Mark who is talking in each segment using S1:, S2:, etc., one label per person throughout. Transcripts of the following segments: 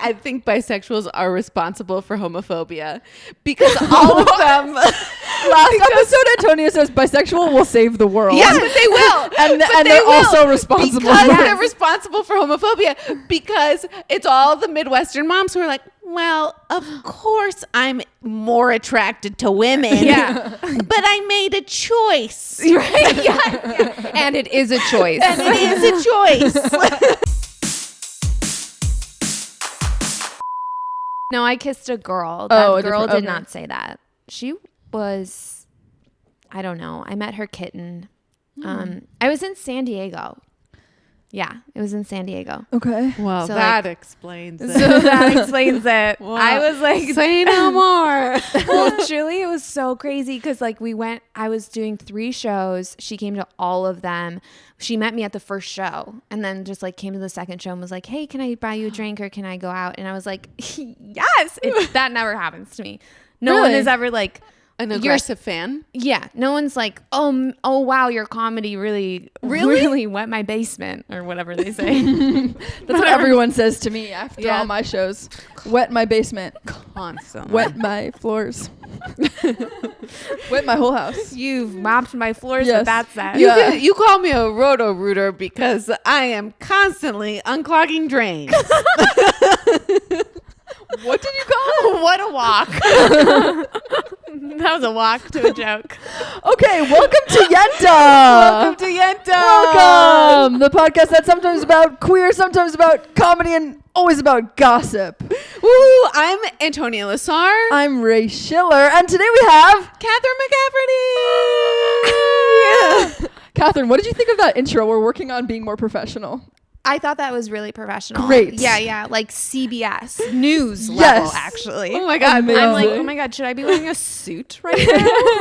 S1: I think bisexuals are responsible for homophobia because all of them.
S2: Last episode, Antonia says bisexual will save the world.
S1: Yes, but they will.
S2: And they're also responsible.
S1: Because they're responsible for homophobia because it's all the Midwestern moms who are like, well, of course I'm more attracted to women.
S3: Yeah.
S1: But I made a choice.
S3: Right? Yeah. And it is a choice.
S1: And it is a choice.
S3: No, I kissed a girl.
S2: Oh,
S3: That girl did
S2: okay.
S3: not say that. She was, I don't know. I met her kitten. I was in San Diego. Yeah, it was in San Diego.
S2: Okay.
S1: Well,
S3: So,
S1: that
S3: like-
S1: explains it.
S3: So that explains it.
S1: Well,
S3: I was like,
S1: say no more.
S3: well, truly, it was so crazy because like I was doing 3 shows. She came to all of them. She met me at the first show and then just like came to the second show and was like, hey, can I buy you a drink or can I go out? And I was like, yes. That never happens to me. No one
S2: Really?
S3: is ever like,
S1: An aggressive fan?
S3: yeah, no one's like, oh wow, your comedy really wet my basement or whatever they say.
S2: That's what everyone says to me after
S3: Yeah.
S2: all my shows. Wet my basement.
S1: Constantly.
S2: Wet my floors. Wet my whole house.
S3: You've mopped my floors
S2: Yes.
S3: with that set.
S2: Yeah.
S1: You call me a roto-rooter because I am constantly unclogging drains.
S2: What did you call it?
S3: What a walk. That was a walk to a joke.
S2: Okay, welcome to Yenta.
S1: Welcome to Yenta.
S2: Welcome. The podcast that's sometimes about queer, sometimes about comedy, and always about gossip.
S1: Woo! I'm Antonia Lassar.
S2: I'm Raye Schiller, and today we have
S1: Catherine McCafferty.
S2: Catherine. What did you think of that intro? We're working on being more professional.
S3: I thought that was really professional.
S2: Great.
S3: Yeah. Like CBS News
S2: Yes.
S3: level, actually.
S1: Oh my God.
S2: Amazing.
S3: I'm like, oh my God, should I be wearing a suit right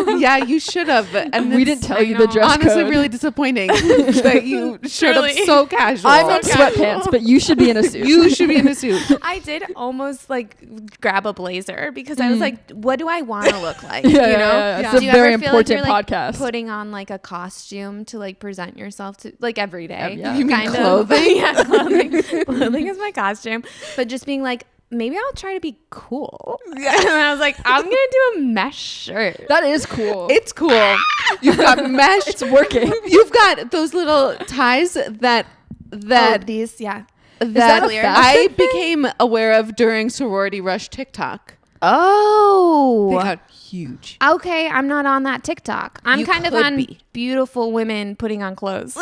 S3: now?
S1: Yeah, you should have. And
S2: We
S1: it's
S2: didn't tell you the dress
S1: honestly
S2: code.
S1: really disappointing that you showed up
S3: Really?
S1: so casual.
S2: I'm in sweatpants, but you should be in a suit.
S1: You should be in a suit.
S3: I did almost like grab a blazer because I was like, what do I want to look like?
S2: Yeah,
S3: you know?
S2: yeah. It's
S3: Do
S2: a
S3: you
S2: very
S3: ever feel like
S2: important
S3: you're, like,
S2: podcast.
S3: putting on like a costume to like present yourself to like every day?
S2: Yeah.
S1: You mean
S3: Kind of.
S1: clothing?
S3: Yeah, clothing. Clothing is my costume. But just being like, maybe I'll try to be cool. And I was like, I'm gonna do a mesh shirt.
S2: That is cool.
S1: It's cool. You've got mesh.
S2: It's working.
S1: You've got those little ties that
S3: These, yeah.
S1: that
S2: a fashion
S1: I
S2: thing?
S1: became aware of during Sorority Rush TikTok. They
S3: Oh.
S1: got huge.
S3: Okay, I'm not on that TikTok. I'm
S1: You
S3: kind of
S1: could
S3: on
S1: be.
S3: beautiful women putting on clothes.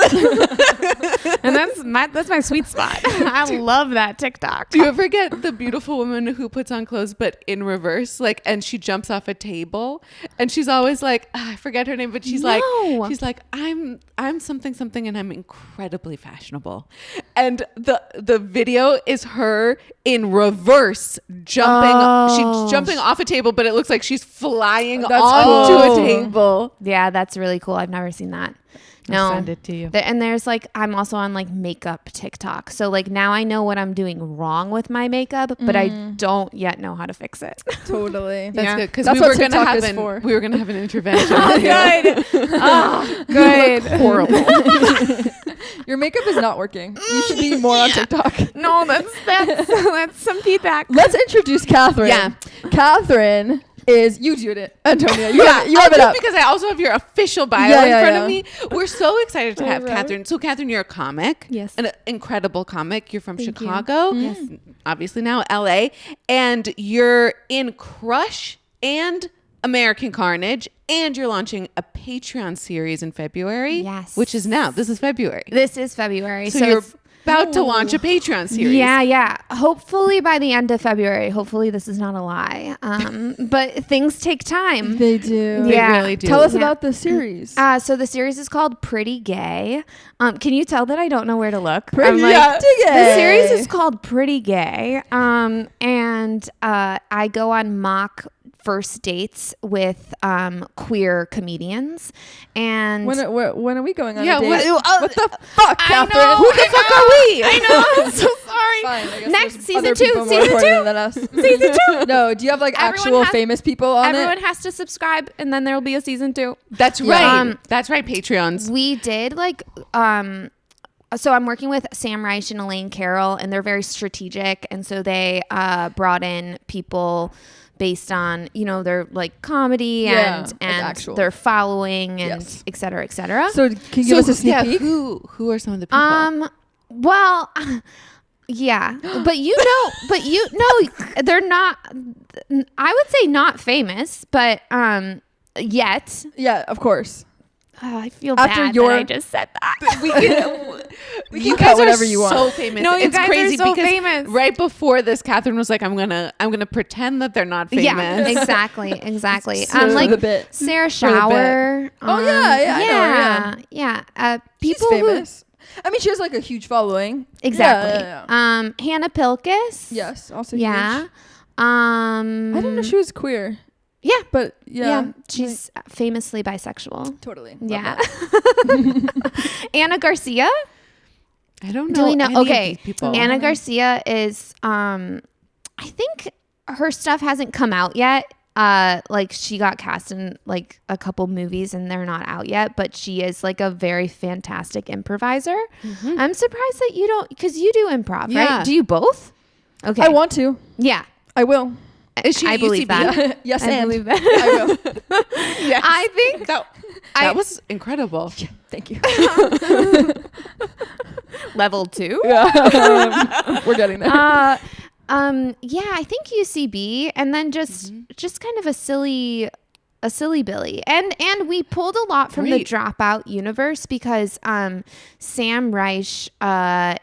S3: And that's my sweet spot. I love that TikTok.
S1: Do you ever get the beautiful woman who puts on clothes but in reverse, like, and she jumps off a table, and she's always like, I forget her name, but she's like, I'm something, and I'm incredibly fashionable, and the video is her in reverse jumping. She's jumping off a table, but it looks like she's flying onto a table.
S3: Yeah, that's really cool. I've never seen that. No.
S1: I'll send it to you.
S3: And there's like, I'm also on like makeup TikTok. So like now I know what I'm doing wrong with my makeup, but I don't yet know how to fix it.
S2: Totally.
S1: That's
S3: Yeah.
S1: good because
S2: That's
S1: we
S2: what
S1: were gonna
S2: TikTok
S1: have
S2: is
S1: an
S2: for.
S1: we were gonna have an intervention.
S3: Good. Oh, good.
S1: Horrible.
S2: Your makeup is not working. You should be more on TikTok.
S3: No, that's some feedback.
S2: Let's introduce Catherine.
S1: Yeah.
S2: Catherine is, you do it, Antonia. You
S1: Yeah,
S2: have
S1: I'll
S2: it
S1: do
S2: up.
S1: because I also have your official bio
S2: Yeah,
S1: in
S2: yeah,
S1: front
S2: yeah.
S1: of me. We're so excited to have
S3: All right.
S1: Catherine. So, Catherine, you're a comic.
S3: Yes.
S1: An incredible comic. You're from
S3: Thank you.
S1: Chicago.
S3: Yes.
S1: Obviously now LA. And you're in Crush and American Carnage. And you're launching a Patreon series in February.
S3: Yes.
S1: Which is now. This is February.
S3: This is February.
S1: So you're
S3: it's
S1: about to launch a Patreon series.
S3: Yeah. Hopefully by the end of February. Hopefully this is not a lie. But things take time.
S2: They do.
S1: They
S3: Yeah.
S1: really do.
S2: Tell us
S3: Yeah.
S2: about the series.
S3: So the series is called Pretty Gay. Can you tell that I don't know where to look?
S2: Pretty
S3: I'm like,
S2: Gay.
S3: The series is called Pretty Gay. And I go on mock first dates with queer comedians. And
S2: When are we going on
S1: Yeah,
S2: a date?
S1: what-
S2: What the fuck, Catherine?
S3: know,
S2: Who the fuck are we?
S3: I know. I'm so sorry.
S2: Fine, I guess
S3: Next,
S2: there's
S3: season
S2: other
S3: two,
S2: people more
S3: season
S2: important
S3: two.
S2: than us.
S3: Season 2.
S2: No, do you have like
S3: Everyone
S2: actual
S3: has-
S2: famous people on
S3: Everyone
S2: it?
S3: has to subscribe, and then there will be a season 2.
S1: That's
S2: Yeah.
S1: right. That's right. Patreons.
S3: We did like so I'm working with Sam Reich and Elaine Carroll, and they're very strategic. And so they brought in people based on, you know, their like comedy and their following and et cetera, et cetera.
S2: So can you give us a sneak peek?
S1: Who are some of the people?
S3: Well, yeah, but they're not, I would say not famous, but yet.
S2: Yeah, of course.
S3: Oh, I feel bad that I just said that.
S2: You cut whatever you want.
S1: So famous.
S3: No, you
S1: it's
S3: guys
S1: crazy
S3: are so
S1: because
S3: famous.
S1: right before this, Catherine was like, "I'm gonna pretend that they're not famous."
S3: Yeah, exactly.
S2: Like the bit.
S3: Sarah Shower.
S2: Oh yeah.
S3: People
S2: She's famous. I mean, she has like a huge following.
S3: Exactly.
S2: Yeah.
S3: Hannah Pilkis.
S2: Yes, also
S3: huge.
S2: I didn't know she was queer.
S3: Yeah,
S2: but yeah,
S3: she's famously bisexual.
S2: Totally.
S3: Yeah. Anna Garcia.
S1: I don't know.
S3: Do we know?
S1: Any of
S3: Okay,
S1: these people.
S3: Anna Garcia is. I think her stuff hasn't come out yet. Like she got cast in like a couple movies and they're not out yet, but she is like a very fantastic improviser. Mm-hmm. I'm surprised that you don't, because you do improv, right? Do you both? Okay.
S2: I want to.
S3: Yeah.
S2: I will.
S1: Is she
S3: I believe that.
S2: Yes,
S3: I believe that.
S2: I will.
S1: Yes.
S3: I think
S1: that was incredible.
S2: Yeah, thank you.
S3: Level 2.
S2: Yeah. We're getting there.
S3: Yeah, I think UCB, and then just kind of a silly Billy, and we pulled a lot from the Dropout universe because Sam Reich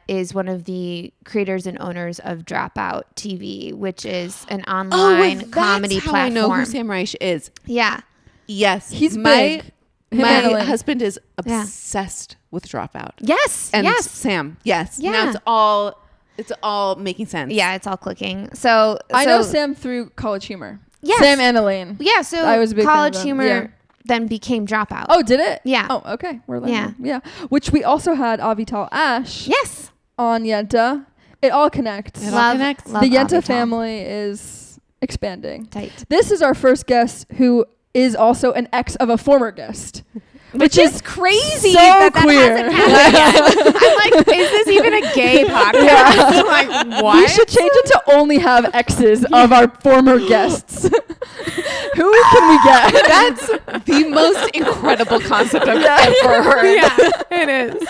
S3: is one of the creators and owners of Dropout TV, which is an online comedy platform.
S1: I know who Sam Reich is.
S3: Yeah.
S1: Yes,
S2: he's big.
S1: My husband is obsessed with Dropout.
S3: Yes.
S1: And Sam. Yes.
S3: Yeah.
S1: Now it's all making sense.
S3: Yeah, it's all clicking. So
S2: I know Sam through College Humor.
S3: Yes.
S2: Sam and Elaine.
S3: Yeah, so
S2: I was a big
S3: College
S2: fan of
S3: Humor then became Dropout.
S2: Oh, did it?
S3: Yeah.
S2: Oh, okay. We're learning. Yeah. Which we also had Avital Ash.
S3: Yes.
S2: On Yenta. It all connects.
S3: Love
S2: the Yenta family is expanding.
S3: Tight.
S2: This is our first guest who is also an ex of a former guest.
S3: Which is crazy
S2: so
S3: that
S2: queer.
S3: hasn't happened yet. I'm like, is this even a gay podcast?
S2: Yeah.
S3: Like, what?
S2: We should change it to only have exes of our former guests. Who can we get?
S1: That's the most incredible concept I've ever heard.
S3: Yeah, it is.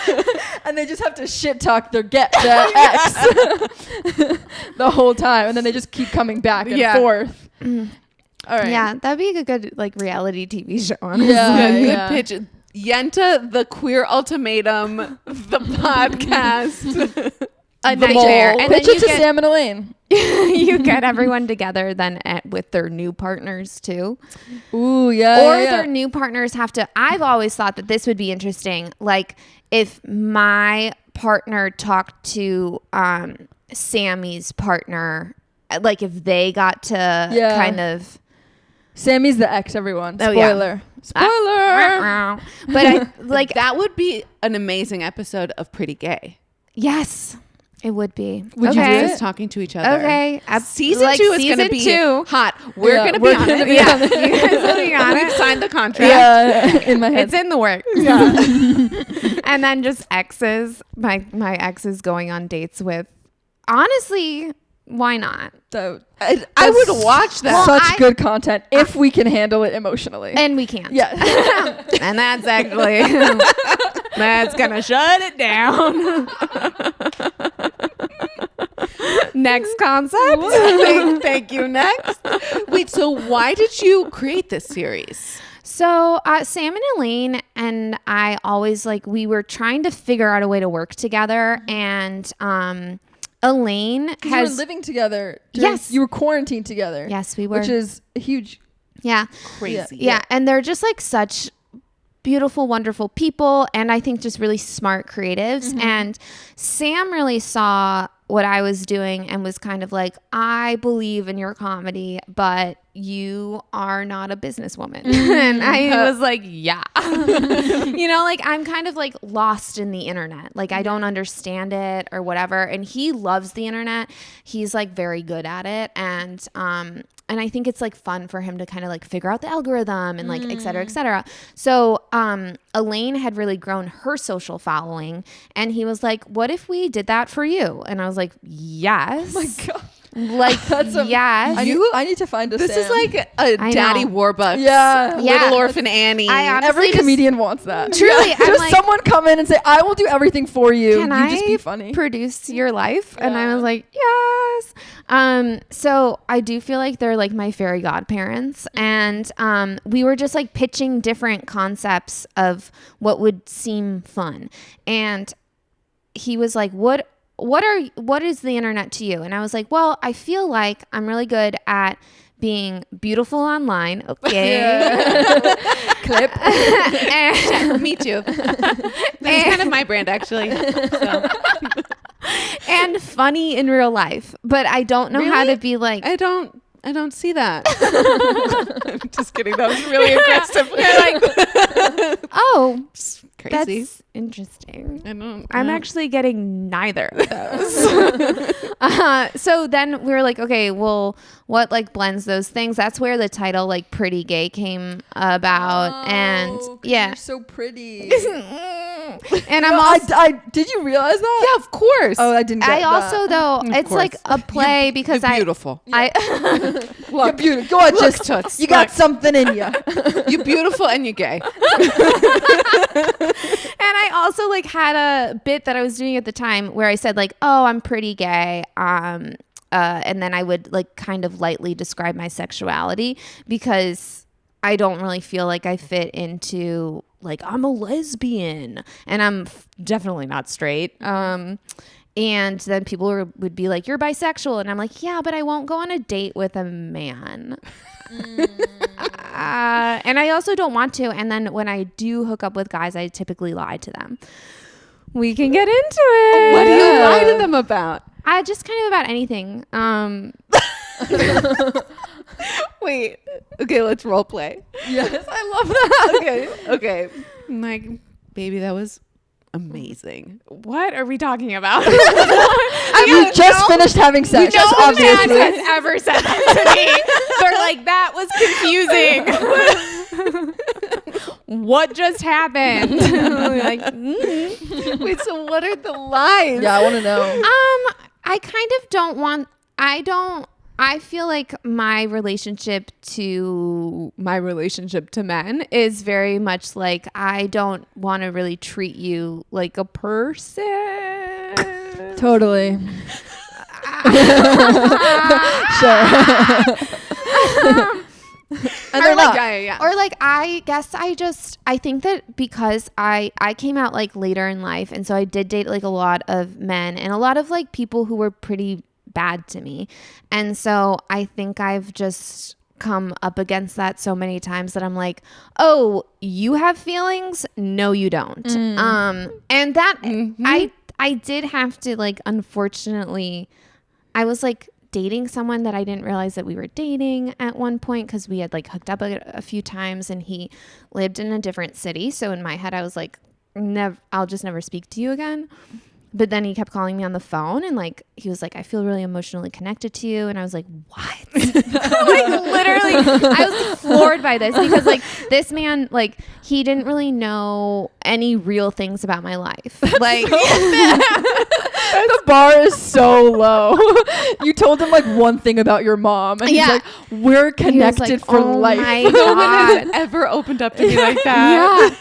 S2: And they just have to shit talk their ex the whole time, and then they just keep coming back and forth. All right.
S3: Yeah, that'd be a good like reality TV show. Honestly.
S1: Good pitch. Yenta, the queer ultimatum, the podcast.
S3: A nightmare.
S2: And pitch it to Sam and Elaine.
S3: You get everyone together then with their new partners too.
S2: Ooh, yeah.
S3: Or their new partners have to. I've always thought that this would be interesting. Like if my partner talked to Sammy's partner, like if they got to kind of.
S2: Sammy's the ex, everyone.
S3: Oh,
S2: Spoiler. Spoiler.
S3: But
S1: that would be an amazing episode of Pretty Gay.
S3: Yes, it would be.
S2: Would you do it?
S1: Talking to each other.
S3: Okay.
S1: Season 2 is going to be hot. We're going to be on it.
S3: Yeah. You guys will be on it.
S1: We've signed the contract.
S2: Yeah, in my head.
S3: It's in the works. Yeah. And then just exes. My exes going on dates with. Honestly, why not?
S1: I would watch that.
S2: Such good content if we can handle it emotionally.
S3: And we can't.
S2: Yeah.
S3: And that's actually that's gonna shut it down. Next concept.
S1: Thank you. Next. Wait, so why did you create this series?
S3: So Sam and Elaine and I always we were trying to figure out a way to work together, and Elaine
S2: you were living together.
S3: Yes.
S2: You were quarantined together.
S3: Yes, we were.
S2: Which is huge.
S3: Yeah.
S1: Crazy.
S3: Yeah. And they're just such beautiful, wonderful people. And I think just really smart creatives. Mm-hmm. And Sam really saw what I was doing and was kind of like, I believe in your comedy, but you are not a businesswoman. And I was like, yeah. You know, like I'm kind of like lost in the internet. Like I don't understand it or whatever. And he loves the internet. He's like very good at it. And I think it's like fun for him to kind of like figure out the algorithm and like et cetera, et cetera. So Elaine had really grown her social following, and he was like, what if we did that for you? And I was like, yes.
S2: Oh my God.
S3: Like, yes.
S2: I need to find a
S1: This
S2: Sam.
S1: is like a Daddy Warbucks.
S2: Yeah.
S1: Little Orphan Annie.
S2: Every comedian wants that.
S3: Truly.
S2: Just
S3: like,
S2: someone come in and say, I will do everything for you.
S3: Can
S2: you
S3: I
S2: just be funny.
S3: produce your life? Yeah. And I was like, yes. So I do feel like they're like my fairy godparents. And we were just like pitching different concepts of what would seem fun. And he was like, what is the internet to you? And I was like, well, I feel like I'm really good at being beautiful online. Okay.
S2: Clip.
S1: Me too. That's kind of my brand, actually. So.
S3: And funny in real life, but I don't know how to be like.
S1: I don't see that. I'm just kidding. That was really aggressive.
S3: Like, oh,
S1: crazy.
S3: That's interesting.
S1: I'm
S3: actually getting neither of those. So then we were like, okay, well, what like blends those things? That's where the title like Pretty Gay came about. And yeah,
S2: you're so pretty.
S3: And I'm also,
S2: did you realize that?
S1: Yeah, of course.
S2: Oh, I didn't get that.
S3: also though, it's like a play because
S1: you're beautiful.
S2: You're beautiful. Go on, just
S1: Toots.
S2: You got something in you.
S1: You're beautiful and you're gay.
S3: And I also like had a bit that I was doing at the time where I said like, oh, I'm pretty gay. And then I would like kind of lightly describe my sexuality because I don't really feel like I fit into like I'm a lesbian and I'm definitely not straight. And then people would be like, you're bisexual. And I'm like, yeah, but I won't go on a date with a man. And I also don't want to. And then when I do hook up with guys, I typically lie to them. We can get into it.
S1: What do you lie to them about?
S3: I just kind of about anything.
S1: Wait. Okay, let's role play.
S2: Yes, I love that.
S1: Okay. I'm like, baby, that was amazing.
S3: What are we talking about?
S2: You just finished having sex.
S3: No
S2: obviously.
S3: man has ever said that to me. They're like, that was confusing. What just happened? Like,
S1: Wait, so what are the lies?
S2: Yeah, I want to know.
S3: I kind of don't want. I feel like my relationship to men is very much like I don't want to really treat you like a person.
S2: Totally. Sure. And
S3: or like,
S1: yeah.
S3: Or like, I guess I think that because I came out like later in life, and so I did date like a lot of men and a lot of like people who were pretty bad to me. And so I think I've just come up against that so many times that I'm like, oh, you have feelings? No, you don't. And that I did have to like, unfortunately, I was like dating someone that I didn't realize that we were dating at one point because we had like hooked up a few times and he lived in a different city. So in my head, I was like, I'll just never speak to you again. But then he kept calling me on the phone and like, he was like, I feel really emotionally connected to you. And I was like, what? Like literally, I was floored by this because like this man, like he didn't really know any real things about my life. Like
S2: the bar is so low. You told him like one thing about your mom and he's like, we're connected like, for life.
S1: No one has ever opened up to me like that.
S3: Yeah.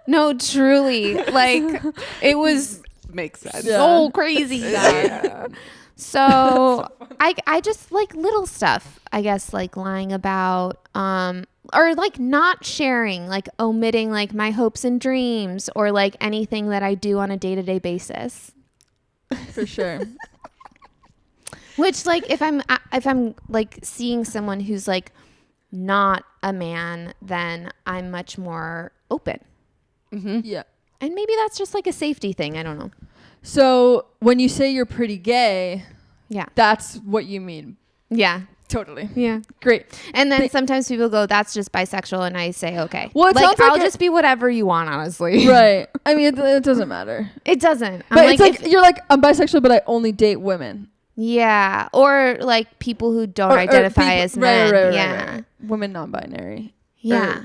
S3: No, truly. Like it was
S1: makes sense.
S3: So crazy. Yeah. So I just like little stuff, I guess, like lying about or like not sharing, like omitting like my hopes and dreams or like anything that I do on a day-to-day basis.
S2: For sure.
S3: Which like if I'm like seeing someone who's like not a man, then I'm much more open.
S2: Mm-hmm. Yeah.
S3: And maybe that's just like a safety thing. I don't know.
S2: So when you say you're pretty gay,
S3: yeah,
S2: that's what you mean.
S3: Yeah.
S2: Totally.
S3: Yeah.
S2: Great.
S3: And then sometimes people go, that's just bisexual. And I say, okay.
S2: Well, it sounds
S3: I'll just be whatever you want, honestly.
S2: Right. I mean, it doesn't matter.
S3: It doesn't.
S2: But it's like, you're like, I'm bisexual, but I only date women.
S3: Yeah. Or like people who don't identify as men.
S2: Right. Women non-binary.
S3: Yeah.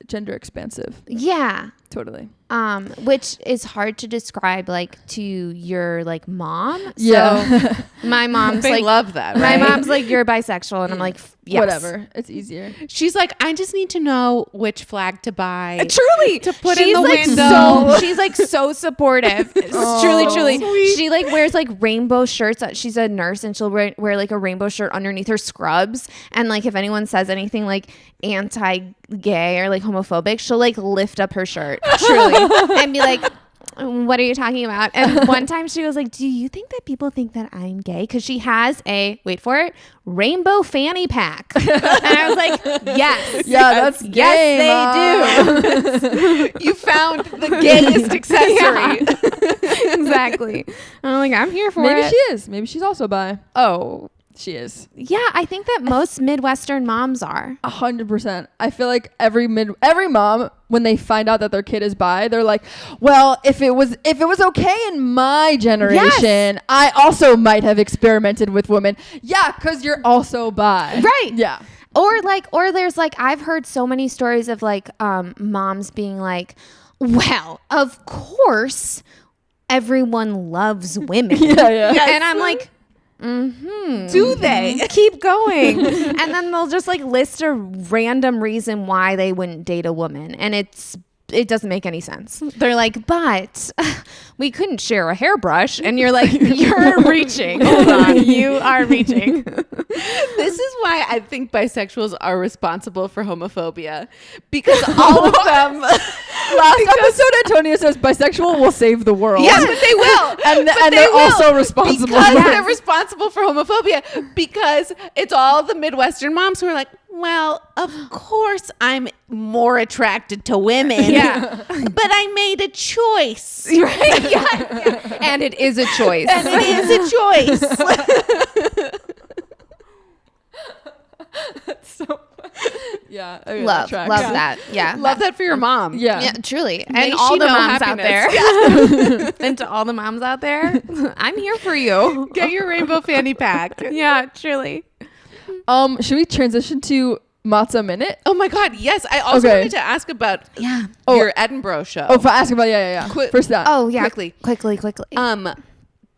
S2: Gender expansive.
S3: Yeah.
S2: Totally.
S3: Which is hard to describe like to your like mom.
S2: Yeah.
S3: So my mom's
S1: they
S3: like,
S1: love that.
S3: My
S1: Right?
S3: mom's like, you're bisexual, and I'm like, yes.
S2: Whatever. It's easier.
S1: She's like, I just need to know which flag to buy.
S3: Truly,
S1: to put
S3: she's
S1: in the
S3: like
S1: window.
S3: she's like so supportive. Truly.
S1: Sweet.
S3: She like wears like rainbow shirts. She's a nurse, and she'll wear like a rainbow shirt underneath her scrubs. And like if anyone says anything like anti-gay or like homophobic, she'll like lift up her shirt, truly, and be like, what are you talking about? And one time she was like, do you think that people think that I'm gay? Because she has a, wait for it, rainbow fanny pack. And I was like, yes.
S2: Yeah, that's gay,
S3: yes, they do.
S1: You found the gayest accessory.
S3: Exactly. I'm like, I'm here for it.
S2: Maybe she is. Maybe she's also bi.
S3: Oh,
S2: She is.
S3: yeah. I think that most Midwestern moms are.
S2: 100%. I feel like every mom, when they find out that their kid is bi, they're like, well, if it was okay in my generation, I also might have experimented with women. Yeah, because you're also bi.
S3: Right.
S2: Yeah.
S3: Or there's like, I've heard so many stories of like moms being like, well, of course everyone loves women.
S2: Yeah.
S1: Yes.
S3: And I'm like,
S1: Do they?
S3: keep going. And then they'll just like list a random reason why they wouldn't date a woman, and it doesn't make any sense. They're like, but we couldn't share a hairbrush. And you're like, you're reaching. Hold on. You are reaching.
S1: This is why I think bisexuals are responsible for homophobia, because all of them.
S2: Last episode, Antonia says bisexual will save the world.
S1: Yes, but they will.
S2: And they're also responsible.
S1: Because
S2: for
S1: they're responsible for homophobia, because it's all the Midwestern moms who are like, well, of course I'm more attracted to women.
S3: Yeah.
S1: But I made a choice.
S3: Right? Yeah. And it is a choice.
S1: And it is a choice.
S2: So, yeah. Okay,
S3: love
S2: that
S3: love
S2: tracks.
S3: that. Yeah.
S1: Love that for your mom.
S2: Yeah.
S3: Yeah, truly.
S1: May
S3: And all
S1: she
S3: the
S1: know
S3: moms
S1: happiness.
S3: out there. And to all the moms out there, I'm here for you.
S1: Get your rainbow fanny pack.
S3: Yeah, truly.
S2: Should we transition to Matzah Minute?
S1: Oh my God, yes. I also wanted to ask about your Edinburgh show.
S2: Oh, if I ask about yeah. First that.
S3: Oh, yeah.
S1: Quickly.
S3: Quickly.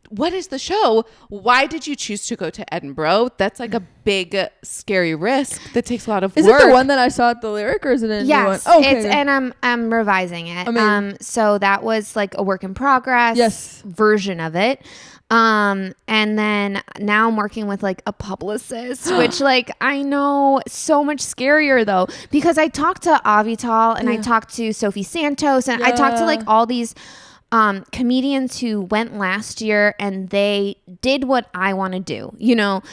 S1: What is the show? Why did you choose to go to Edinburgh? That's like a big, scary risk that takes a lot of
S2: Is
S1: work.
S2: it the one that I saw at the Lyric, or is it a new one?
S3: Yes,
S2: Oh, okay.
S3: and I'm revising it.
S2: Amazing.
S3: So that was like a work in progress version of it. And then now I'm working with like a publicist, which like I know so much scarier though, because I talked to Avital and I talked to Sophie Santos and I talked to like all these comedians who went last year and they did what I want to do,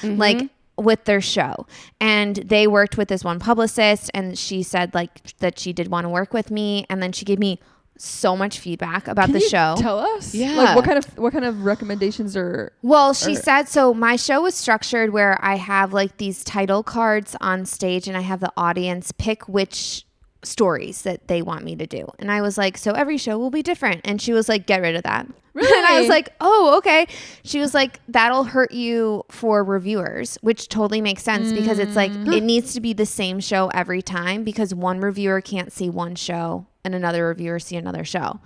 S3: like with their show. And they worked with this one publicist and she said like that she did want to work with me. And then she gave me so much feedback about the show.
S2: Tell us.
S1: Yeah.
S2: Like what kind of recommendations are?
S3: Well, she said, so my show was structured where I have like these title cards on stage and I have the audience pick which stories that they want me to do. And I was like, so every show will be different. And she was like, get rid of that. Really? And I was like, oh, okay. She was like, that'll hurt you for reviewers, which totally makes sense because it's like, it needs to be the same show every time because one reviewer can't see one show and another reviewer see another show.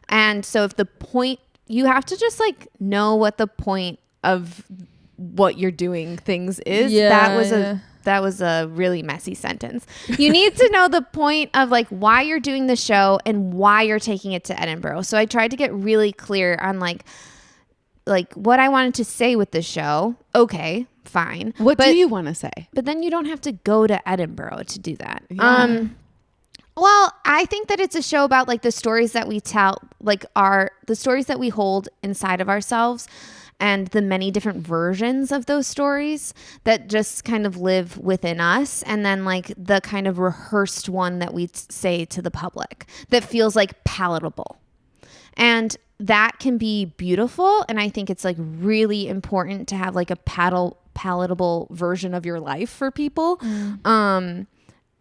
S3: And so if the point, you have to just like know what the point of what you're doing things is. That was a really messy sentence. You need to know the point of like why you're doing the show and why you're taking it to Edinburgh. So I tried to get really clear on like what I wanted to say with the show. Okay, fine.
S1: What do you want to say?
S3: But then you don't have to go to Edinburgh to do that.
S1: Yeah.
S3: Well, I think that it's a show about like the stories that we tell, like the stories that we hold inside of ourselves and the many different versions of those stories that just kind of live within us. And then like the kind of rehearsed one that we say to the public that feels like palatable. And that can be beautiful. And I think it's like really important to have like a palatable version of your life for people,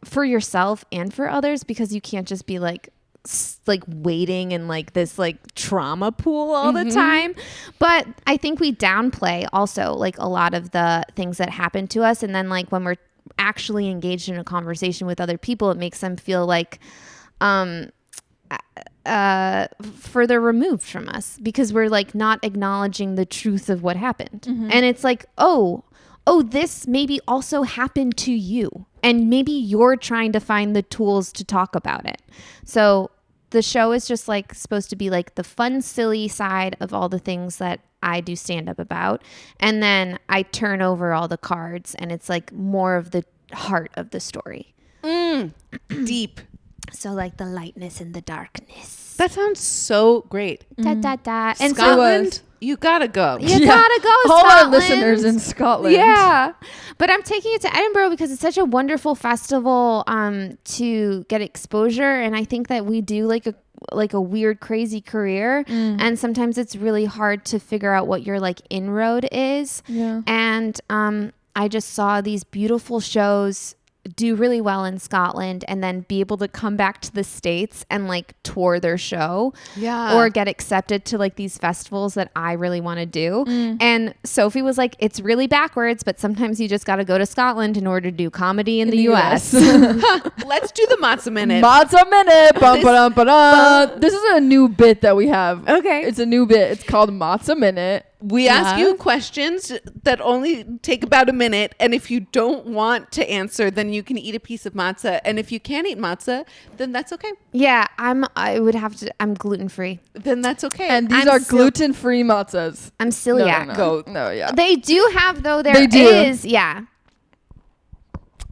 S3: for yourself and for others, because you can't just be like waiting in like this like trauma pool all the time. But I think we downplay also like a lot of the things that happen to us, and then like when we're actually engaged in a conversation with other people, it makes them feel like further removed from us, because we're like not acknowledging the truth of what happened. And it's like, oh, this maybe also happened to you, and maybe you're trying to find the tools to talk about it. So the show is just like supposed to be like the fun, silly side of all the things that I do stand up about, and then I turn over all the cards, and it's like more of the heart of the story.
S1: Deep.
S3: So like the lightness and the darkness.
S1: That sounds so great.
S3: And
S1: Scotland, you gotta go.
S3: You gotta go,
S2: All
S3: Scotland.
S2: our listeners in Scotland.
S3: Yeah. But I'm taking it to Edinburgh because it's such a wonderful festival to get exposure. And I think that we do like a weird, crazy career. And sometimes it's really hard to figure out what your like inroad is.
S2: Yeah.
S3: And I just saw these beautiful shows do really well in Scotland, and then be able to come back to the States and like tour their show, or get accepted to like these festivals that I really want to do. And Sophie was like, it's really backwards, but sometimes you just got to go to Scotland in order to do comedy in the US.
S1: Let's do the Matza Minute.
S2: Matza Minute. This is a new bit that we have.
S3: Okay.
S2: It's a new bit. It's called Matza Minute.
S1: We ask you questions that only take about a minute, and if you don't want to answer, then you can eat a piece of matzah. And if you can't eat matzah, then that's okay.
S3: Yeah, I'm gluten free.
S1: Then that's okay.
S2: And these are gluten-free matzahs.
S3: I'm celiac.
S2: No.
S3: They do have though.
S2: They do.
S3: Yeah.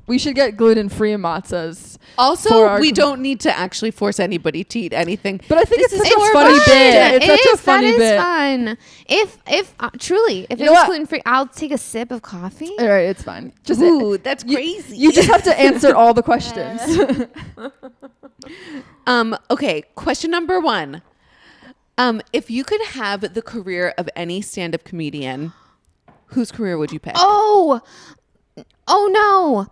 S2: We should get gluten-free matzahs.
S1: Also, we don't need to actually force anybody to eat anything.
S2: But I think it's such a
S3: more
S2: funny
S3: fun.
S2: bit. It's such a funny bit.
S3: That is fun. If truly, if it was gluten free, I'll take a sip of coffee.
S2: All right, it's fine. Just
S1: That's crazy.
S2: You just have to answer all the questions.
S1: Okay, question number 1. If you could have the career of any stand-up comedian, whose career would you pick?
S3: Oh no.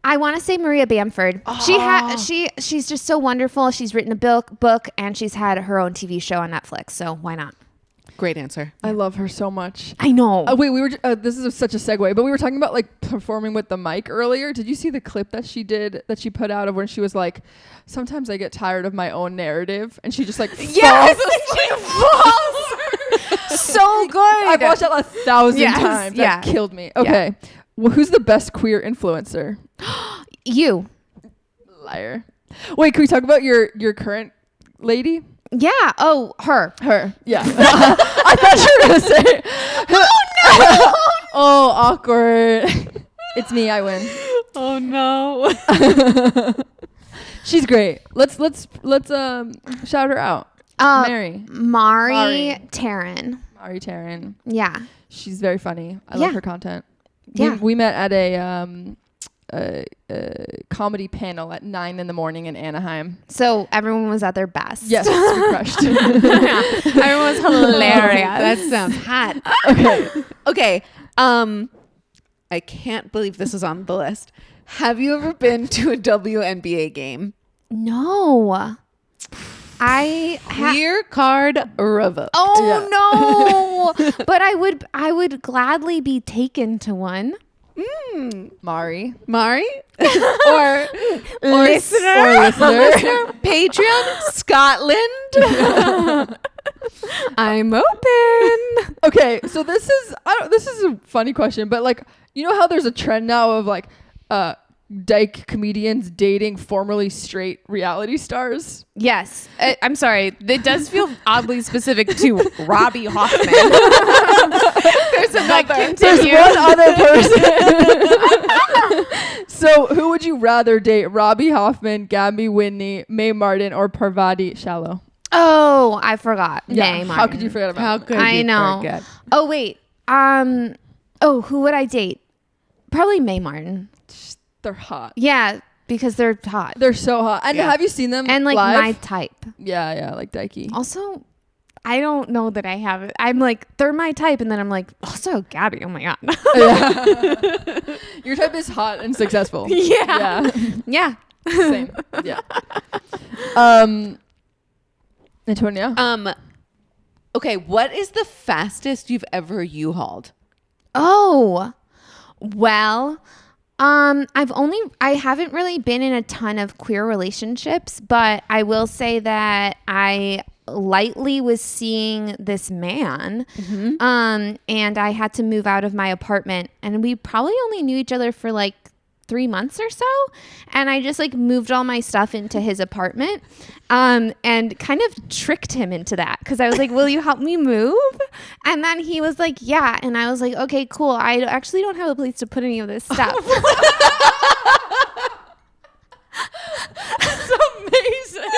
S3: I want to say Maria Bamford. She's just so wonderful. She's written a book, and she's had her own TV show on Netflix. So why not?
S1: Great answer.
S2: I love her so much.
S3: I know.
S2: Wait, we were. This is such a segue, but we were talking about like performing with the mic earlier. Did you see the clip that she put out of when she was like, "Sometimes I get tired of my own narrative," and she just like
S3: yes, she falls. So good.
S2: I've watched that 1,000 times.
S3: Yeah.
S2: That killed me. Okay. Yeah. Well, who's the best queer influencer?
S3: You.
S2: Liar. Wait, can we talk about your current lady?
S3: Yeah. Oh, her.
S2: Yeah. I thought you were going to say. Oh, no. Oh, awkward. It's me. I win.
S1: Oh, no.
S2: She's great. Let's shout her out. Mari
S3: Taryn.
S2: Mari Taryn.
S3: Yeah.
S2: She's very funny. I love her content.
S3: Yeah.
S2: We met at a comedy panel at 9 a.m. in Anaheim.
S3: So everyone was at their best.
S2: Yes, we crushed.
S3: Everyone was hilarious.
S1: That sounds hot. Okay. I can't believe this is on the list. Have you ever been to a WNBA game?
S3: No.
S1: Clear card revoked.
S3: Oh no! But I would gladly be taken to one.
S2: Mari,
S1: or listener, Patreon, Scotland. I'm open.
S2: Okay, so this is a funny question, but like, you know how there's a trend now of like dyke comedians dating formerly straight reality stars?
S3: Yes. I'm sorry. It does feel oddly specific to Robbie Hoffman.
S2: There's one other person. So who would you rather date? Robbie Hoffman, Gabby Whitney, Mae Martin, or Parvati Shallow?
S3: Oh, I forgot.
S2: Yeah.
S3: Mae Martin.
S2: How could you forget about
S1: How
S2: that?
S1: could
S3: I
S1: you
S3: know.
S1: forget?
S3: Oh, wait. Who would I date? Probably Mae Martin.
S2: They're hot.
S3: Yeah, because they're hot.
S2: They're so hot. And have you seen them
S3: and like
S2: live?
S3: my type.
S2: Yeah, like dykey.
S3: Also, I don't know that I have it. I'm like, they're my type. And then I'm like, also Gabby. Oh my God.
S2: Yeah. Your type is hot and successful.
S3: Yeah. Yeah.
S2: Same. Yeah. Antonia?
S1: Okay, what is the fastest you've ever U-hauled?
S3: Oh, well, I haven't really been in a ton of queer relationships, but I will say that I lightly was seeing this man, and I had to move out of my apartment, and we probably only knew each other for like 3 months or so, and I just like moved all my stuff into his apartment, and kind of tricked him into that, because I was like, will you help me move? And then he was like, yeah. And I was like, okay, cool. I actually don't have a place to put any of this stuff.
S2: That's amazing.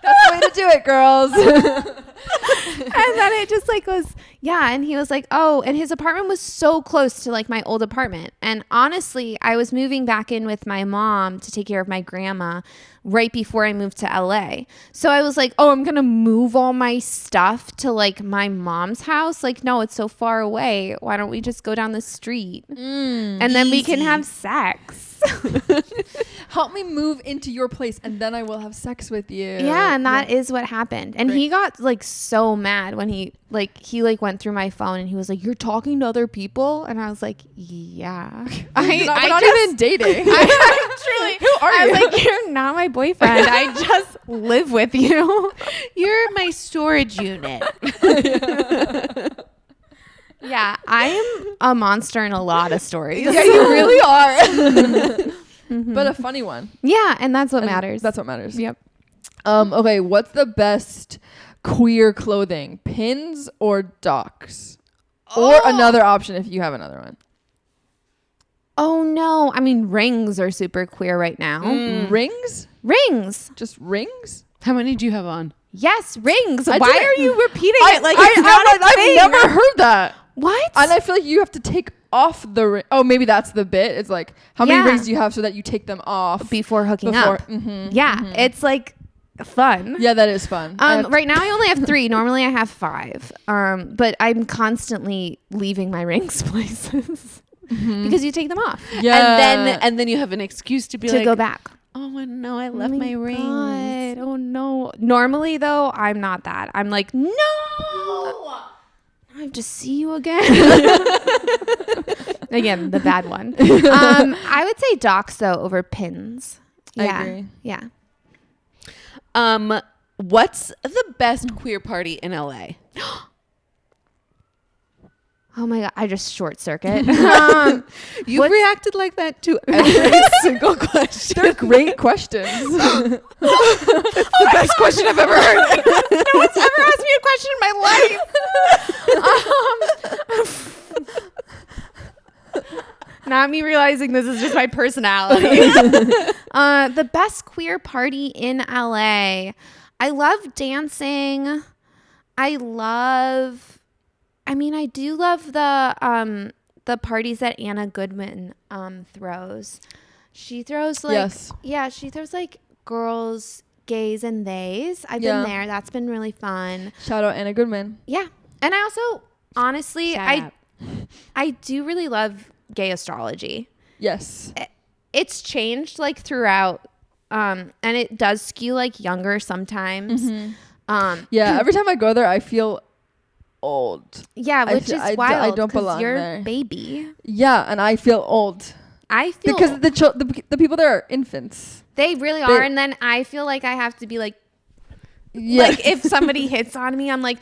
S2: That's the way to do it, girls.
S3: And then it just like was, yeah. And he was like, oh, and his apartment was so close to like my old apartment. And honestly, I was moving back in with my mom to take care of my grandma right before I moved to LA. So I was like, oh, I'm going to move all my stuff to like my mom's house. Like, no, it's so far away. Why don't we just go down the street? And then we can have sex.
S2: Help me move into your place and then I will have sex with you.
S3: Yeah, and that is what happened. And he got like so mad when he went through my phone and he was like, you're talking to other people? And I was like, yeah.
S2: We're not even dating.
S3: I
S2: Who are you?
S3: I was like, you're not my boyfriend. I just live with you.
S1: You're my storage unit.
S3: Yeah, I am a monster in a lot of stories.
S2: Yeah, you really are. But a funny one.
S3: Yeah, and that's what matters.
S2: That's what matters.
S3: Yep.
S2: Okay, what's the best queer clothing? Pins or docks? Or another option if you have another one.
S3: Oh no, I mean rings are super queer right now.
S2: Rings?
S3: Rings.
S2: Just rings?
S1: How many do you have on?
S3: Yes, rings.
S2: I
S3: Why
S2: didn't-
S3: are you repeating it like it's not a
S2: I've
S3: thing?
S2: never heard that.
S3: What?
S2: And I feel like you have to take off the ring. Oh, maybe that's the bit. It's like, how many
S3: Yeah.
S2: rings do you have so that you take them off
S3: before hooking up. Yeah, it's like fun.
S2: Yeah, that is fun.
S3: Right now I only have 3. Normally I have 5. But I'm constantly leaving my rings places because you take them off
S2: Yeah.
S1: And then you have an excuse to be
S3: to
S1: like,
S3: go back.
S1: oh no, I left my rings.
S3: God. Oh no. Normally though, I'm not that. I'm like, no. I have to see you again. Again, the bad one. I would say docs though over pins.
S2: I
S3: Yeah.
S2: agree.
S3: Yeah.
S1: What's the best queer party in LA?
S3: Oh my God. I just short circuit.
S1: You've reacted like that to every single question.
S2: They're great questions.
S1: The best question I've ever heard.
S3: No one's ever asked me a question in my life. Not me realizing this is just my personality. The best queer party in LA. I love dancing. I do love the parties that Anna Goodman throws. She throws like she throws like girls, gays, and theys. I've been there. That's been really fun.
S2: Shout out Anna Goodman.
S3: Yeah. And I also honestly I do really love gay astrology.
S2: Yes.
S3: It's changed like throughout and it does skew like younger sometimes.
S2: Every time I go there I feel old.
S3: Yeah, which is wild.
S2: I don't belong
S3: you're
S2: there.
S3: Baby.
S2: Yeah, and I feel old.
S3: I feel
S2: because the people there are infants.
S3: They really are, and then I feel like I have to be like, like if somebody hits on me, I'm like,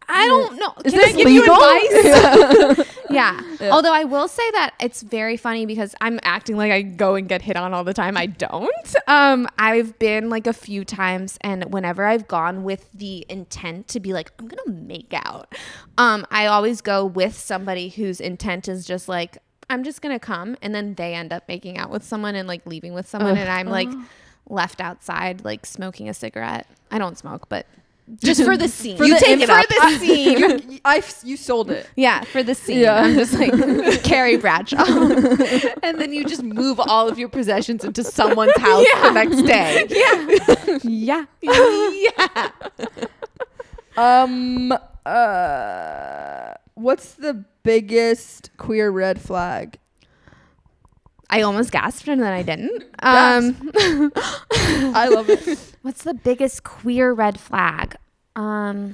S3: I don't know.
S2: Is
S3: Can
S2: this
S3: I give
S2: legal?
S3: you advice? Yeah. Although I will say that it's very funny because I'm acting like I go and get hit on all the time. I don't. I've been like a few times, and whenever I've gone with the intent to be like, I'm gonna make out, I always go with somebody whose intent is just like, I'm just gonna come, and then they end up making out with someone and like leaving with someone, and I'm like left outside like smoking a cigarette. I don't smoke, but just for the scene.
S2: You take it
S3: for
S2: up.
S3: the scene.
S2: You sold it.
S3: Yeah, for the scene.
S2: Yeah.
S3: I'm just like Carrie Bradshaw.
S1: And then you just move all of your possessions into someone's house the next day.
S3: Yeah.
S1: Yeah.
S2: What's the biggest queer red flag?
S3: I almost gasped and then I didn't.
S2: I love it.
S3: What's the biggest queer red flag? Oh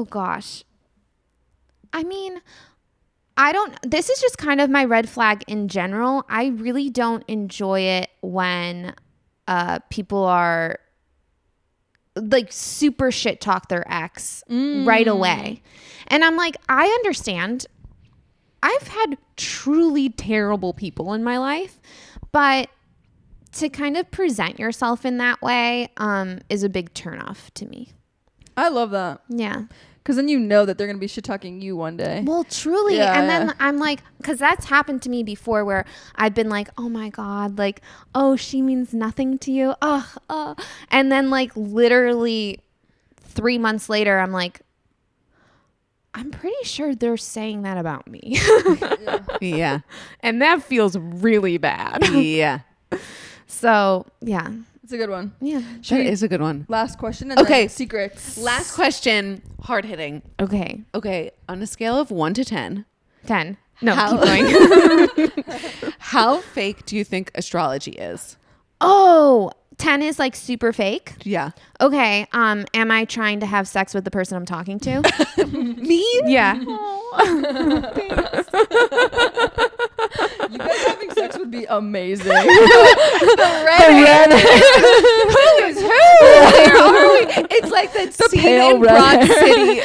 S3: gosh. I mean, this is just kind of my red flag in general. I really don't enjoy it when people are like super shit talk their ex right away. And I'm like, I understand. I've had truly terrible people in my life, but to kind of present yourself in that way is a big turnoff to me.
S2: I love that.
S3: Yeah.
S2: Because then you know that they're going to be shit-talking you one day.
S3: Well, truly. Yeah, and then I'm like, because that's happened to me before where I've been like, oh my God, like, oh, she means nothing to you. And then like literally 3 months later, I'm like, I'm pretty sure they're saying that about me.
S1: Yeah.
S3: And that feels really bad.
S1: Yeah.
S3: So, yeah.
S2: It's a good one.
S3: Yeah.
S1: That is a good one.
S2: Last question. And
S1: Okay.
S2: Then secrets.
S1: Last question. Hard hitting.
S3: Okay.
S1: Okay. On a scale of 1 to 10.
S3: 10. No, keep going.
S1: How fake do you think astrology is?
S3: Oh, 10 is like super fake.
S1: Yeah.
S3: Okay. Am I trying to have sex with the person I'm talking to?
S1: Me?
S3: Yeah.
S2: You guys having sex would be amazing.
S3: Who is who?
S1: Where are we? It's like that scene
S2: pale
S1: in Broad
S2: red.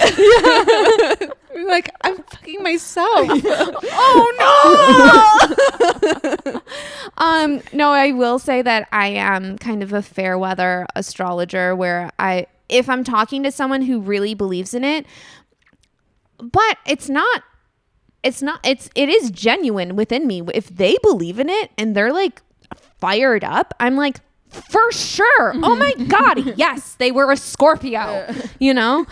S1: City. We're like, I'm fucking myself. Oh no.
S3: No, I will say that I am kind of a fair weather astrologer where if I'm talking to someone who really believes in it, but it is genuine within me. If they believe in it and they're like fired up, I'm like, for sure. Oh my God. Yes. They were a Scorpio, you know?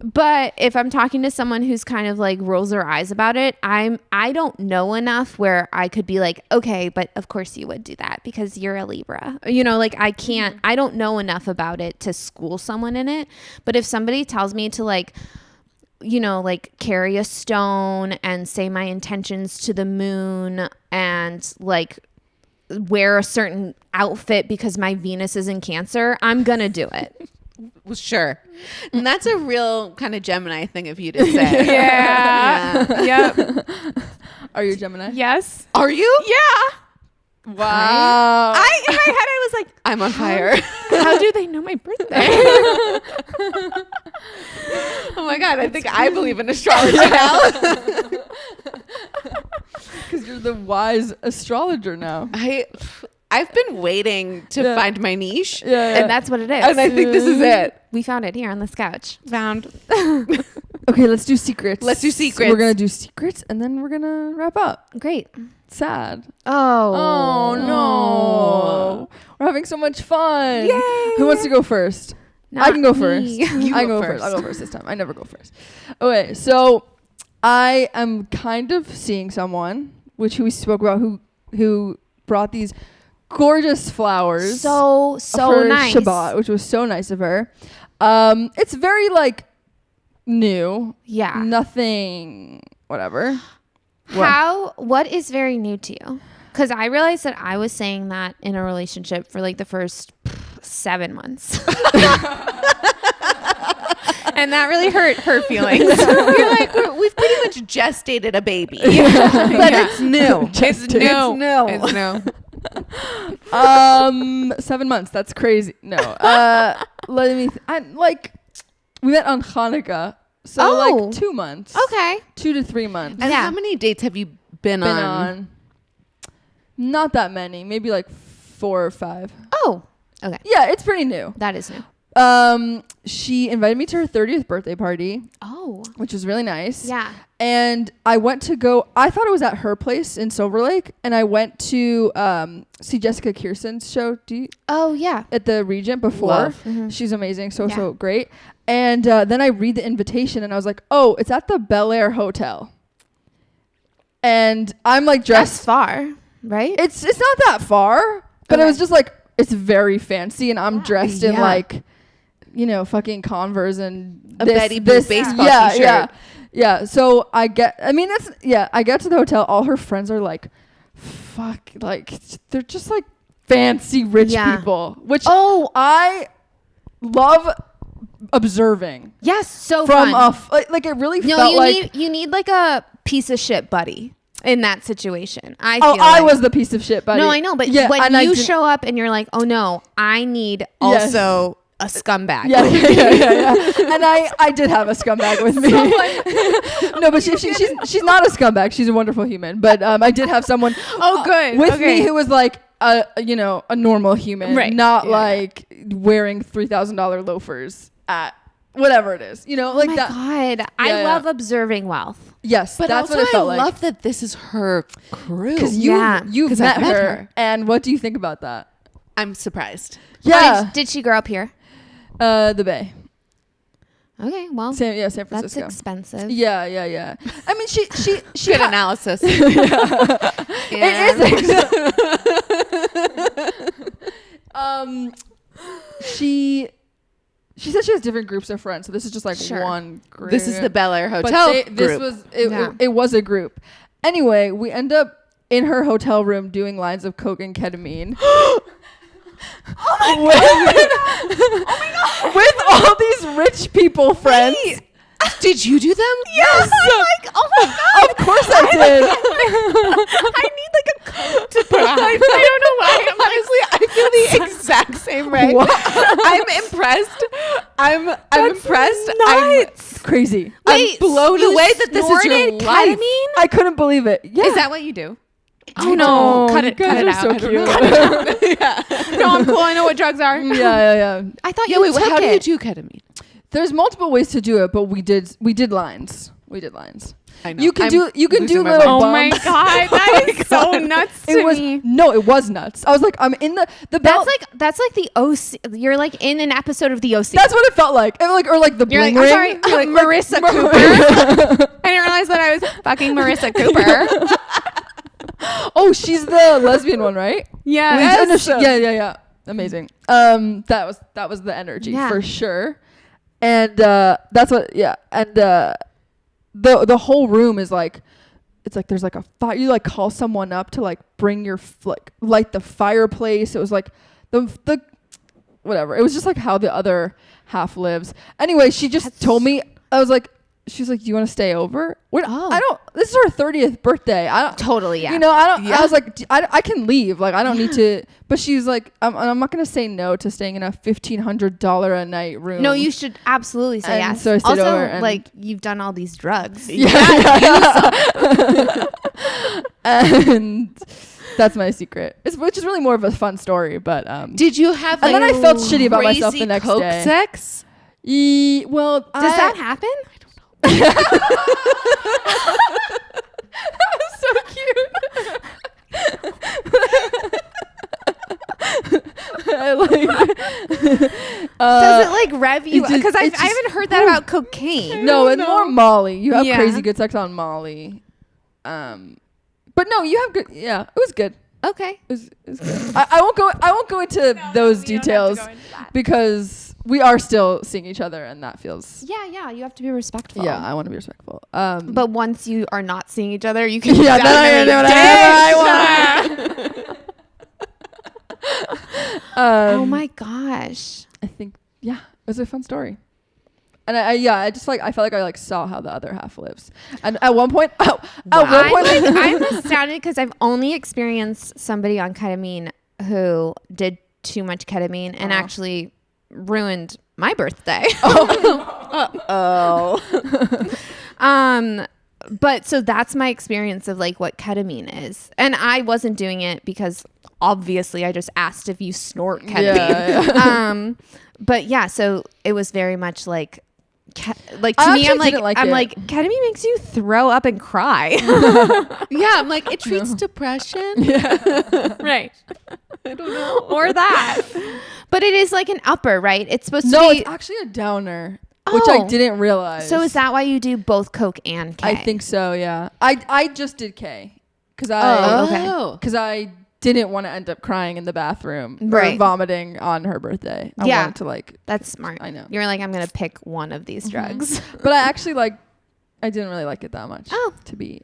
S3: But if I'm talking to someone who's kind of like rolls their eyes about it, I don't know enough where I could be like, okay, but of course you would do that because you're a Libra. You know, like I don't know enough about it to school someone in it. But if somebody tells me to like, you know, like carry a stone and say my intentions to the moon and like wear a certain outfit because my Venus is in Cancer, I'm gonna do it.
S1: Well, sure. And that's a real kind of Gemini thing of you to say.
S3: Yeah. Yep.
S2: Are you a Gemini?
S3: Yes.
S1: Are you?
S3: Yeah.
S2: Wow.
S3: In my head I was like,
S1: I'm on fire.
S3: how do they know my birthday?
S1: Oh my God. I think I believe in astrology now.
S2: Because you're the wise astrologer now.
S1: I've been waiting to find my niche.
S2: Yeah.
S3: And that's what it is.
S1: And I think this is it.
S3: We found it here on this couch.
S1: Found.
S2: Okay, let's do secrets.
S1: Let's do secrets.
S2: We're going to do secrets and then we're going to wrap up.
S3: Great.
S2: Sad.
S3: Oh
S2: no. We're having so much fun.
S3: Yay.
S2: Who wants to go first?
S3: Not
S2: I can go
S3: me.
S2: first. I go first. I'll go first this time. I never go first. Okay, so I am kind of seeing someone, which we spoke about, who brought these gorgeous flowers.
S3: So
S2: for
S3: nice.
S2: Shabbat, which was so nice of her. It's very like new.
S3: Yeah.
S2: Nothing. Whatever.
S3: What is very new to you? Because I realized that I was saying that in a relationship for like the first 7 months. And that really hurt her feelings.
S1: You're like, we've pretty much gestated a baby. But it's new.
S3: It's new. It's new.
S2: 7 months. That's crazy. No. Let me. We met on Hanukkah, so like 2 months.
S3: Okay.
S2: 2 to 3 months.
S1: And
S3: Yeah.
S1: how many dates have you been on?
S2: Not that many. Maybe like 4 or 5.
S3: Oh. Okay.
S2: Yeah, it's pretty new.
S3: That is new.
S2: She invited me to her 30th birthday party.
S3: Oh.
S2: Which was really nice.
S3: Yeah.
S2: And I went to go. I thought it was at her place in Silver Lake, and I went to see Jessica Kirsten's show.
S3: Oh yeah.
S2: At the Regent before.
S3: Mm-hmm.
S2: She's amazing. So great. And then I read the invitation, and I was like, oh, it's at the Bel Air Hotel. And I'm like dressed.
S3: That's far, right?
S2: It's not that far, but
S3: Okay.
S2: it was just like it's very fancy, and I'm dressed in like fucking Converse and
S1: a Betty Boop baseball t-shirt.
S2: Yeah. So I get to the hotel. All her friends are like, fuck, like they're just like fancy rich people, which I love observing.
S3: Yes, so
S2: from
S3: fun.
S2: Like it really felt like
S3: you need like a piece of shit buddy in that situation.
S2: I was the piece of shit buddy.
S3: No, I know, but when you show up and you're like, oh no, I need also a scumbag.
S2: Yeah. And I did have a scumbag with me. No, but she's not a scumbag. She's a wonderful human. But I did have someone with me who was like a normal human,
S3: right?
S2: Not like wearing $3,000 loafers at whatever it is, like that.
S3: Oh my God, I love observing wealth.
S2: Yes,
S1: but
S2: that's
S1: also
S2: what it felt like.
S1: I love that this is her crew.
S2: Because you've met her. And what do you think about that?
S1: I'm surprised.
S2: Yeah.
S3: Did she grow up here?
S2: The Bay.
S3: Okay, well,
S2: San Francisco.
S3: That's expensive.
S2: Yeah. I mean, she
S1: good analysis.
S2: It is. She said she has different groups of friends, so this is just like one group.
S1: This is the Bel Air Hotel group.
S2: It was a group. Anyway, we end up in her hotel room doing lines of coke and ketamine. Oh my God. With all these rich people friends.
S1: Wait, did you do them?
S3: Yes. I'm like, oh my God.
S2: Of course I did.
S3: I need like a coat to put on.
S1: I don't know why. Honestly, I feel the exact same way. I'm impressed. I'm impressed.
S2: Nuts. Crazy.
S1: I'm blown away that this is your life.
S3: Ketamine?
S2: I couldn't believe it. Yeah.
S1: Is that what you do?
S3: Oh no! Cut it out.
S2: So cute.
S3: No, I'm cool. I know what drugs are.
S2: Yeah.
S3: I thought you took
S1: how do you
S3: it.
S1: do ketamine?
S2: There's multiple ways to do it, but we did lines.
S1: I know.
S2: You can do little
S3: Oh
S2: bumps.
S3: my God, that is so nuts to me.
S2: No, it was nuts. I was like, I'm in the belt.
S3: That's like the OC. You're like in an episode of the OC.
S2: That's what it felt like. Or like the bling ring.
S3: I'm sorry, Marissa Cooper. I didn't realize that I was fucking Marissa Cooper.
S2: Oh, she's the lesbian one, right?
S3: Yeah.
S2: Yeah. Amazing. That was the energy for sure. And that's what and the whole room is like, it's like there's like a fire. You like call someone up to like bring your light the fireplace. It was like the whatever. It was just like how the other half lives. Anyway, she just told me, she's like, do you want to stay over? This is her 30th birthday. I don't
S3: totally. Yeah.
S2: I was like, I can leave. Like, I don't need to. But she's like, I'm not going to say no to staying in a $1,500 a night room.
S3: No, you should absolutely say yes.
S2: So I stayed
S3: also,
S2: over
S3: like, you've done all these drugs.
S2: Yeah. And that's my secret. Which is really more of a fun story. But
S1: did you have
S2: and then I felt shitty about myself the next
S1: coke
S2: day.
S1: Sex?
S2: Well,
S3: does that happen?
S2: That was so cute. I
S3: does it like rev you? Because I haven't heard that about cocaine.
S2: No, it's more Molly. You have crazy good sex on Molly. But no, you have good. Yeah, it was good.
S3: Okay.
S2: It was good. I won't go into those details because we are still seeing each other, and that feels.
S3: Yeah. You have to be respectful.
S2: Yeah, I want to be respectful.
S3: But once you are not seeing each other, you can.
S2: Yeah, then I can do whatever I want.
S3: Oh my gosh.
S2: I think it was a fun story. And I just like, I felt like I like saw how the other half lives. And at one point,
S3: I'm astounded because I've only experienced somebody on ketamine who did too much ketamine and actually ruined my birthday. But so that's my experience of like what ketamine is. And I wasn't doing it because obviously I just asked if you snort ketamine.
S2: Yeah.
S3: But yeah, so it was very much like to me, I'm like ketamine makes you throw up and cry.
S1: Yeah, I'm like, it treats depression.
S2: Yeah.
S3: Right.
S1: I don't know.
S3: Or that. But it is like an upper, right? It's supposed to be.
S2: No, it's actually a downer, which I didn't realize.
S3: So is that why you do both Coke and K?
S2: I think so, yeah. I just did K. Because I didn't want to end up crying in the bathroom or
S3: Right.
S2: vomiting on her birthday. I wanted to like,
S3: That's smart.
S2: I know.
S3: You're like, I'm going to pick one of these drugs.
S2: but I actually like, I didn't really like it that much.
S3: Oh.
S2: To be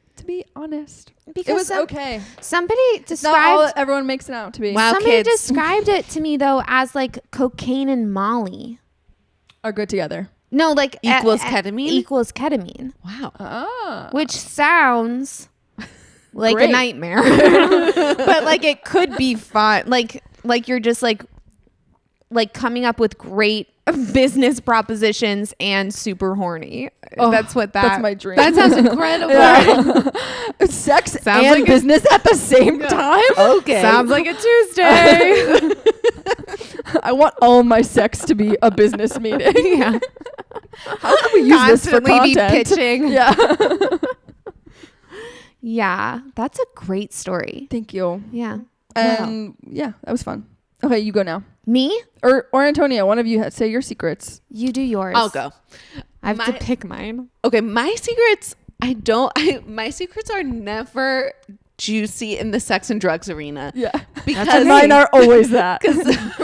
S2: honest.
S3: Because
S2: It was okay.
S3: Somebody
S2: It's not all
S3: described
S2: everyone makes it out to be.
S1: Wow.
S3: somebody
S1: kids.
S3: described it to me though as like cocaine and Molly.
S2: Are good together.
S3: No, like
S1: Equals ketamine?
S3: Equals ketamine,
S1: Wow.
S2: Ah.
S3: which sounds like
S2: Great.
S3: a nightmare. But like it could be fun. Like you're just like coming up with great business propositions and super horny.
S2: Oh,
S3: that's
S2: my dream.
S1: That sounds incredible.
S2: Sex
S3: Sounds
S2: and
S3: like a-
S2: business at the same time.
S1: Okay.
S3: Sounds like a Tuesday.
S2: I want all my sex to be a business meeting.
S3: Yeah.
S2: How can we use this for
S3: Constantly be
S2: content?
S3: pitching.
S2: Yeah.
S3: Yeah, that's a great story.
S2: Thank you.
S3: Yeah.
S2: And yeah, that was fun. Okay, you go now.
S3: Me?
S2: Or Antonia, one of you say your secrets.
S3: You do yours.
S1: I'll go.
S3: I have to
S1: My-
S3: pick mine.
S1: Okay, my secrets, my secrets are never juicy in the sex and drugs arena.
S2: Yeah.
S1: Because
S2: Mine are always that.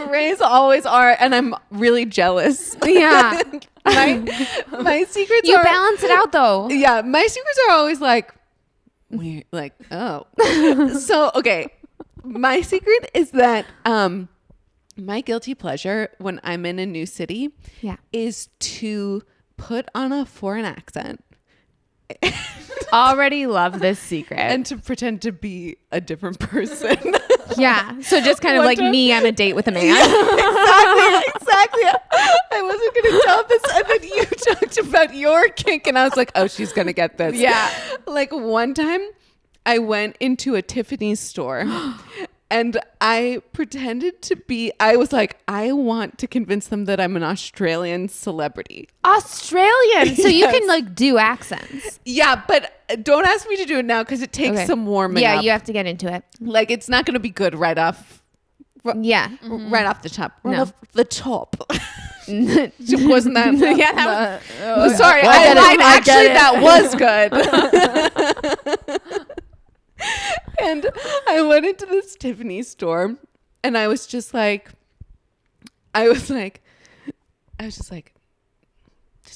S1: Ray's always are, and I'm really jealous.
S3: Yeah.
S1: my secrets
S3: You
S1: are
S3: balance it out though.
S1: Yeah, my secrets are always like weird, like oh. So okay, my secret is that my guilty pleasure when I'm in a new city,
S3: Yeah.
S1: is to put on a foreign accent
S3: Already love this secret.
S1: and to pretend to be a different person.
S3: Yeah. So just kind of
S1: One
S3: like
S1: time-
S3: me on a date with a man.
S1: Exactly. I wasn't gonna tell this, and then you talked about your kink, and I was like, "Oh, she's gonna get this."
S3: Yeah.
S1: Like one time, I went into a Tiffany's store, and I pretended to be. I was like, I want to convince them that I'm an Australian celebrity.
S3: Australian. So you can
S1: Yes.
S3: like do accents.
S1: Yeah, but don't ask me to do it now because it takes
S3: Okay.
S1: some warming
S3: Yeah,
S1: up.
S3: you have to get into it.
S1: Like it's not gonna be good right off.
S3: Yeah.
S1: Right off the top. Right
S3: No.
S1: off the top. Wasn't that? Yeah, that was, sorry,
S2: Well, I
S1: I
S2: get it.
S1: lied.
S2: I
S1: Actually, that was good. And I went into this Tiffany store, and I was just like, just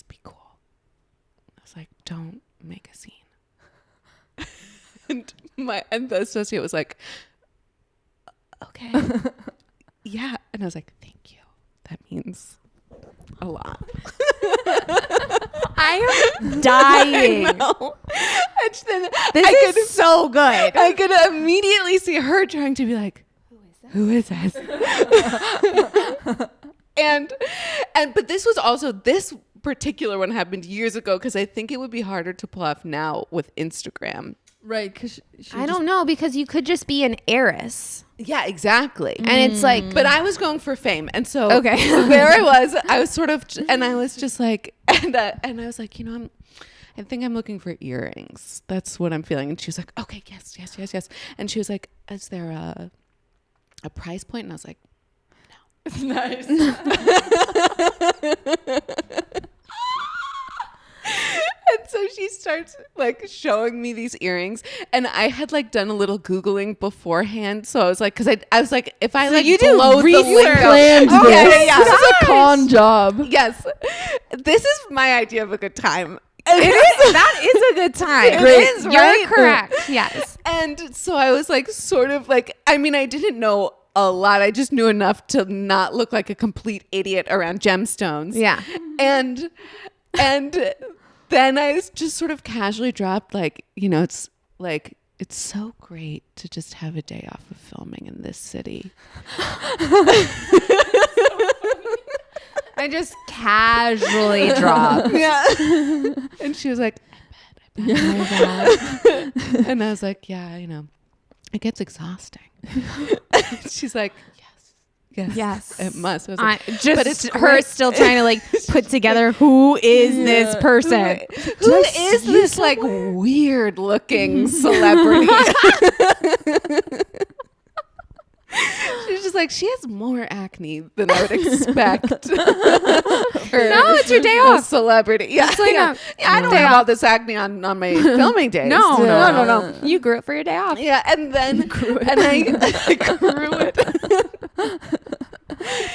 S1: be cool. I was like, don't make a scene. And the associate was like, okay. Yeah. And I was like, thank you. That means a lot.
S3: I am dying.
S1: No. And then
S3: This is so good.
S1: I could immediately see her trying to be like, who is this? and but this was also, this particular one happened years ago because I think it would be harder to pull off now with Instagram.
S2: Right, because
S3: I don't know, because you could just be an heiress.
S1: Yeah, exactly.
S3: And it's like,
S1: But I was going for fame. And so
S3: Okay.
S1: there I was sort of, and I was just like, and I was like, I think I'm looking for earrings. That's what I'm feeling. And she was like, okay, yes. And she was like, is there a price point? And I was like, no.
S2: nice.
S1: And so she starts like showing me these earrings, and I had like done a little Googling beforehand. So I was like, because I was like, if I like
S3: you do
S1: blow the
S3: research.
S1: lingo,
S2: Planned
S1: Oh,
S2: this.
S1: yeah.
S2: This is a con job.
S1: Yes, this is my idea of a good time.
S3: that is a good time.
S2: Great.
S1: It is,
S3: You're
S1: right?
S3: correct. Yes.
S1: And so I was like, sort of like, I mean, I didn't know a lot. I just knew enough to not look like a complete idiot around gemstones.
S3: Yeah.
S1: And then I just sort of casually dropped like, it's like, it's so great to just have a day off of filming in this city.
S3: I just casually dropped.
S1: Yeah. And she was like, I bet. And I was like, yeah, it gets exhausting. She's like, yes, it must. I was like,
S3: But
S1: it's
S3: it's her
S1: great.
S3: still trying to like put together who is this person.
S1: Who is this like weird looking celebrity? She's just like, she has more acne than I would expect.
S3: No, it's your day off.
S1: Celebrity. Yeah,
S3: like
S1: yeah. I don't have all this acne on my filming days.
S3: No. You grew it for your day off.
S1: Yeah, and then I grew it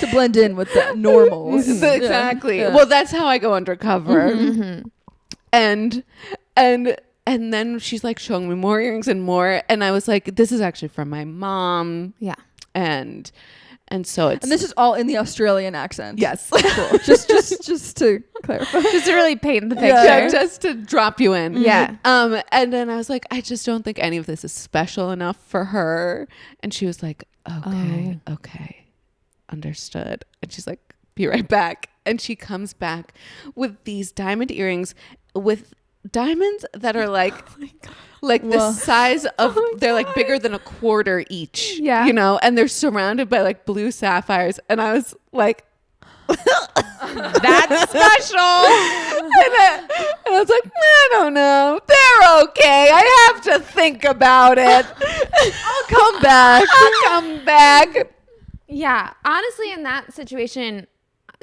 S2: to blend in with the normals.
S1: Exactly.
S2: Yeah.
S1: Well, that's how I go undercover.
S3: Mm-hmm.
S1: And then she's like showing me more earrings and more, and I was like, this is actually from my mom.
S3: Yeah.
S1: And so it's,
S2: And this is all in the Australian accent.
S1: yes.
S2: Cool. just to clarify.
S3: Just to really paint the picture.
S1: Yeah, just to drop you in.
S3: Yeah.
S1: And then I was like, I just don't think any of this is special enough for her. And she was like, okay, understood. And she's like, be right back. And she comes back with these diamond earrings with diamonds that are like the size of, they're like bigger than a quarter each.
S3: Yeah.
S1: You know, and they're surrounded by like blue sapphires. And I was like, that's special. And I was like, I don't know. They're okay. I have to think about it. I'll come back.
S3: Yeah. Honestly, in that situation,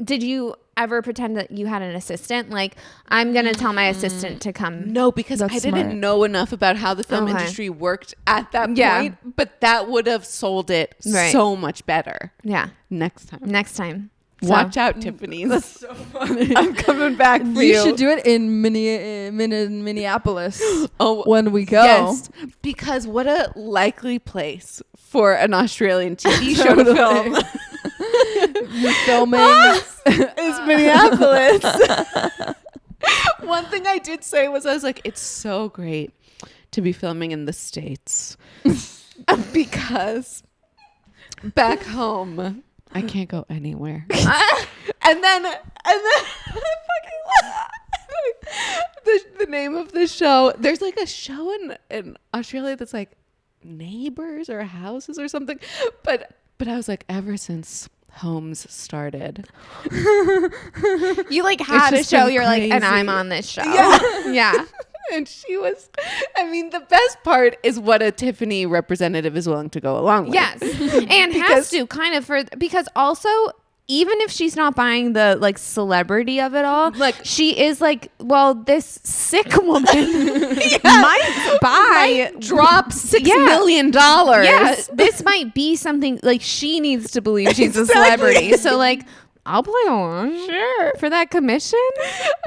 S3: did you ever pretend that you had an assistant? Like, I'm going to tell my assistant to come.
S1: No, because
S2: That's
S1: I didn't
S2: smart.
S1: know enough about how the film industry worked at that point. But that would have sold it so much better.
S3: Yeah.
S1: Next time.
S3: So-
S1: Watch out, Tiffany's.
S2: That's so funny.
S1: I'm coming back for you.
S2: You should do it in Minneapolis
S1: Oh,
S2: when we go.
S1: yes, because what a likely place for an Australian TV show to film
S2: You're filming.
S1: is Minneapolis. One thing I did say was, I was like, it's so great to be filming in the States because back home I can't go anywhere. and then the name of the show, there's like a show in Australia that's like Neighbors or Houses or something, but I was like, ever since Homes started,
S3: You like had a
S1: just
S3: show,
S1: been
S3: you're like, and
S1: crazy.
S3: I'm on this show.
S1: Yeah.
S3: Yeah.
S1: and she was, I mean, the best part is what a Tiffany representative is willing to go along with.
S3: Yes. And has to kind of because also, even if she's not buying the like celebrity of it all,
S1: Like,
S3: she is like, well, this sick woman might buy
S1: drop $6
S3: Yeah.
S1: million.
S3: Yeah, this might be something like she needs to believe she's a celebrity. So like, I'll play along
S1: Sure.
S3: for that commission.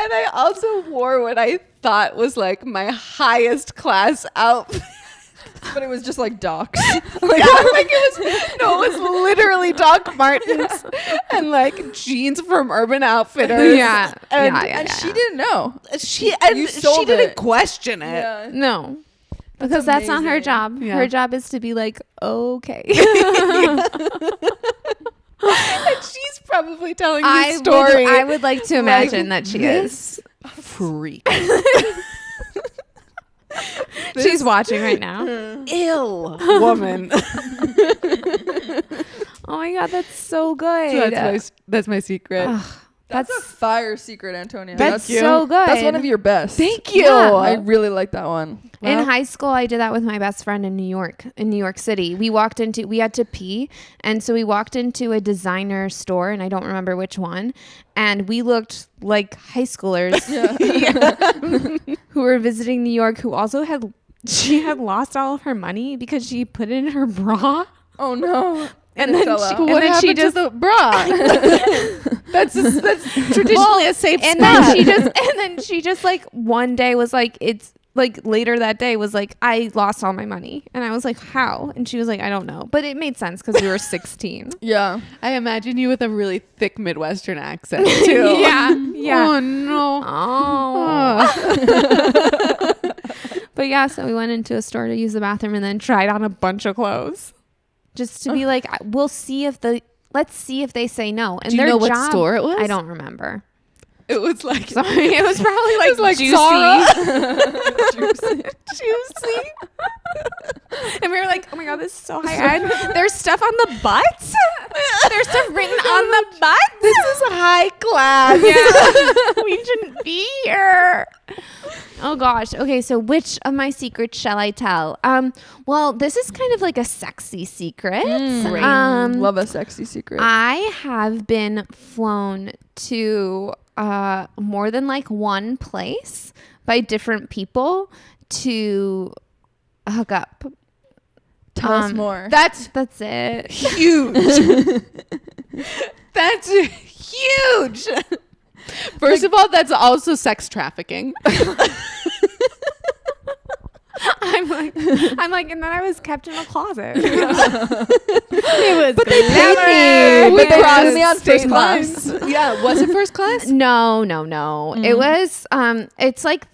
S1: And I also wore what I thought was like my highest class outfit.
S2: But it was just like docs.
S1: It was literally Doc Martens and like jeans from Urban Outfitters.
S3: Yeah.
S1: And
S2: She didn't know.
S1: she
S2: You sold
S1: didn't
S2: it.
S1: question it.
S2: Yeah.
S3: No. Because that's not her
S2: amazing.
S3: job.
S1: Yeah.
S3: Her job is to be like, okay.
S1: And she's probably telling the story.
S3: I would like to imagine that she is.
S1: Freak.
S3: She's watching right now.
S1: Ill woman.
S3: Oh my God, that's so good.
S1: That's my secret.
S2: That's a fire secret, Antonia.
S3: That's so good.
S2: That's one of your best.
S1: Thank you.
S3: Yeah.
S2: I really like that one.
S3: In high school, I did that with my best friend in New York City. We had to pee. And so we walked into a designer store, and I don't remember which one. And we looked like high schoolers who were visiting New York, who also she had lost all of her money because she put it in her bra.
S2: Oh no.
S3: And then
S2: fell
S3: she,
S2: out.
S3: and
S1: What
S3: then
S1: happened
S3: she just
S1: to the bra? that's traditionally a safe
S3: and
S1: spot.
S3: then she just like one day was like, it's like later that day was like, I lost all my money. And I was like, how? And she was like, I don't know. But it made sense because we were 16.
S2: Yeah.
S1: I imagine you with a really thick Midwestern accent too.
S3: Yeah.
S1: Oh no.
S3: Oh. But yeah, so we went into a store to use the bathroom and then tried on a bunch of clothes. Just to be like, let's see if they say no. And
S1: Do you
S3: their
S1: know what
S3: job,
S1: store it was?
S3: I don't remember.
S1: It was like
S3: Sorry, it was probably like,
S1: like
S3: Juicy.
S1: Juicy.
S3: And we were like, oh my God, this is so high end. There's stuff on the butts. There's stuff written on the butts.
S1: This is high class.
S3: Yeah. We shouldn't be here. Oh gosh. Okay, so which of my secrets shall I tell? Well, this is kind of like a sexy secret.
S2: Love a sexy secret.
S3: I have been flown to more than like one place by different people to hook up.
S2: Tell us more.
S3: That's it.
S1: Huge. That's huge. First of all, that's also sex trafficking.
S3: I'm like, and then I was kept in a closet. It was,
S2: but they paid me.
S1: We
S2: They
S1: crossed
S2: flew me on
S1: state
S2: first class.
S1: lines. Yeah, was it first class?
S3: No. It was. It's like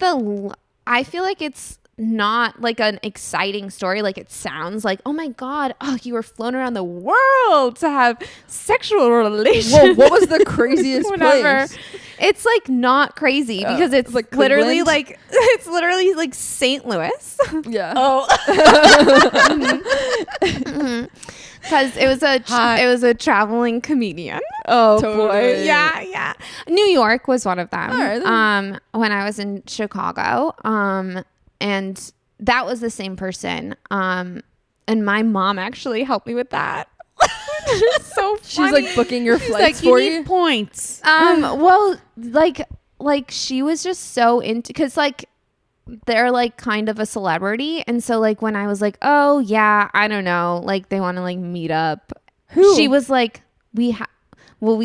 S3: I feel like it's not like an exciting story. Like it sounds like, oh my god, you were flown around the world to have sexual relations.
S2: Whoa, what was the craziest place?
S3: It's like not crazy because it's
S2: like
S3: literally
S2: Cleveland?
S3: like it's literally like St. Louis.
S2: Yeah.
S1: Oh.
S3: Because it was a traveling comedian.
S1: Oh
S2: Totally.
S1: boy.
S3: Yeah. New York was one of them.
S2: All right, then.
S3: When I was in Chicago. And that was the same person. And my mom actually helped me with that. So funny.
S2: She's like booking your flights
S1: Like,
S2: for
S1: you
S2: you.
S1: need points.
S3: Well, like she was just so into, cause like they're like kind of a celebrity. And so like when I was like, oh yeah, I don't know, like they want to like meet up.
S2: Who?
S3: She was like, we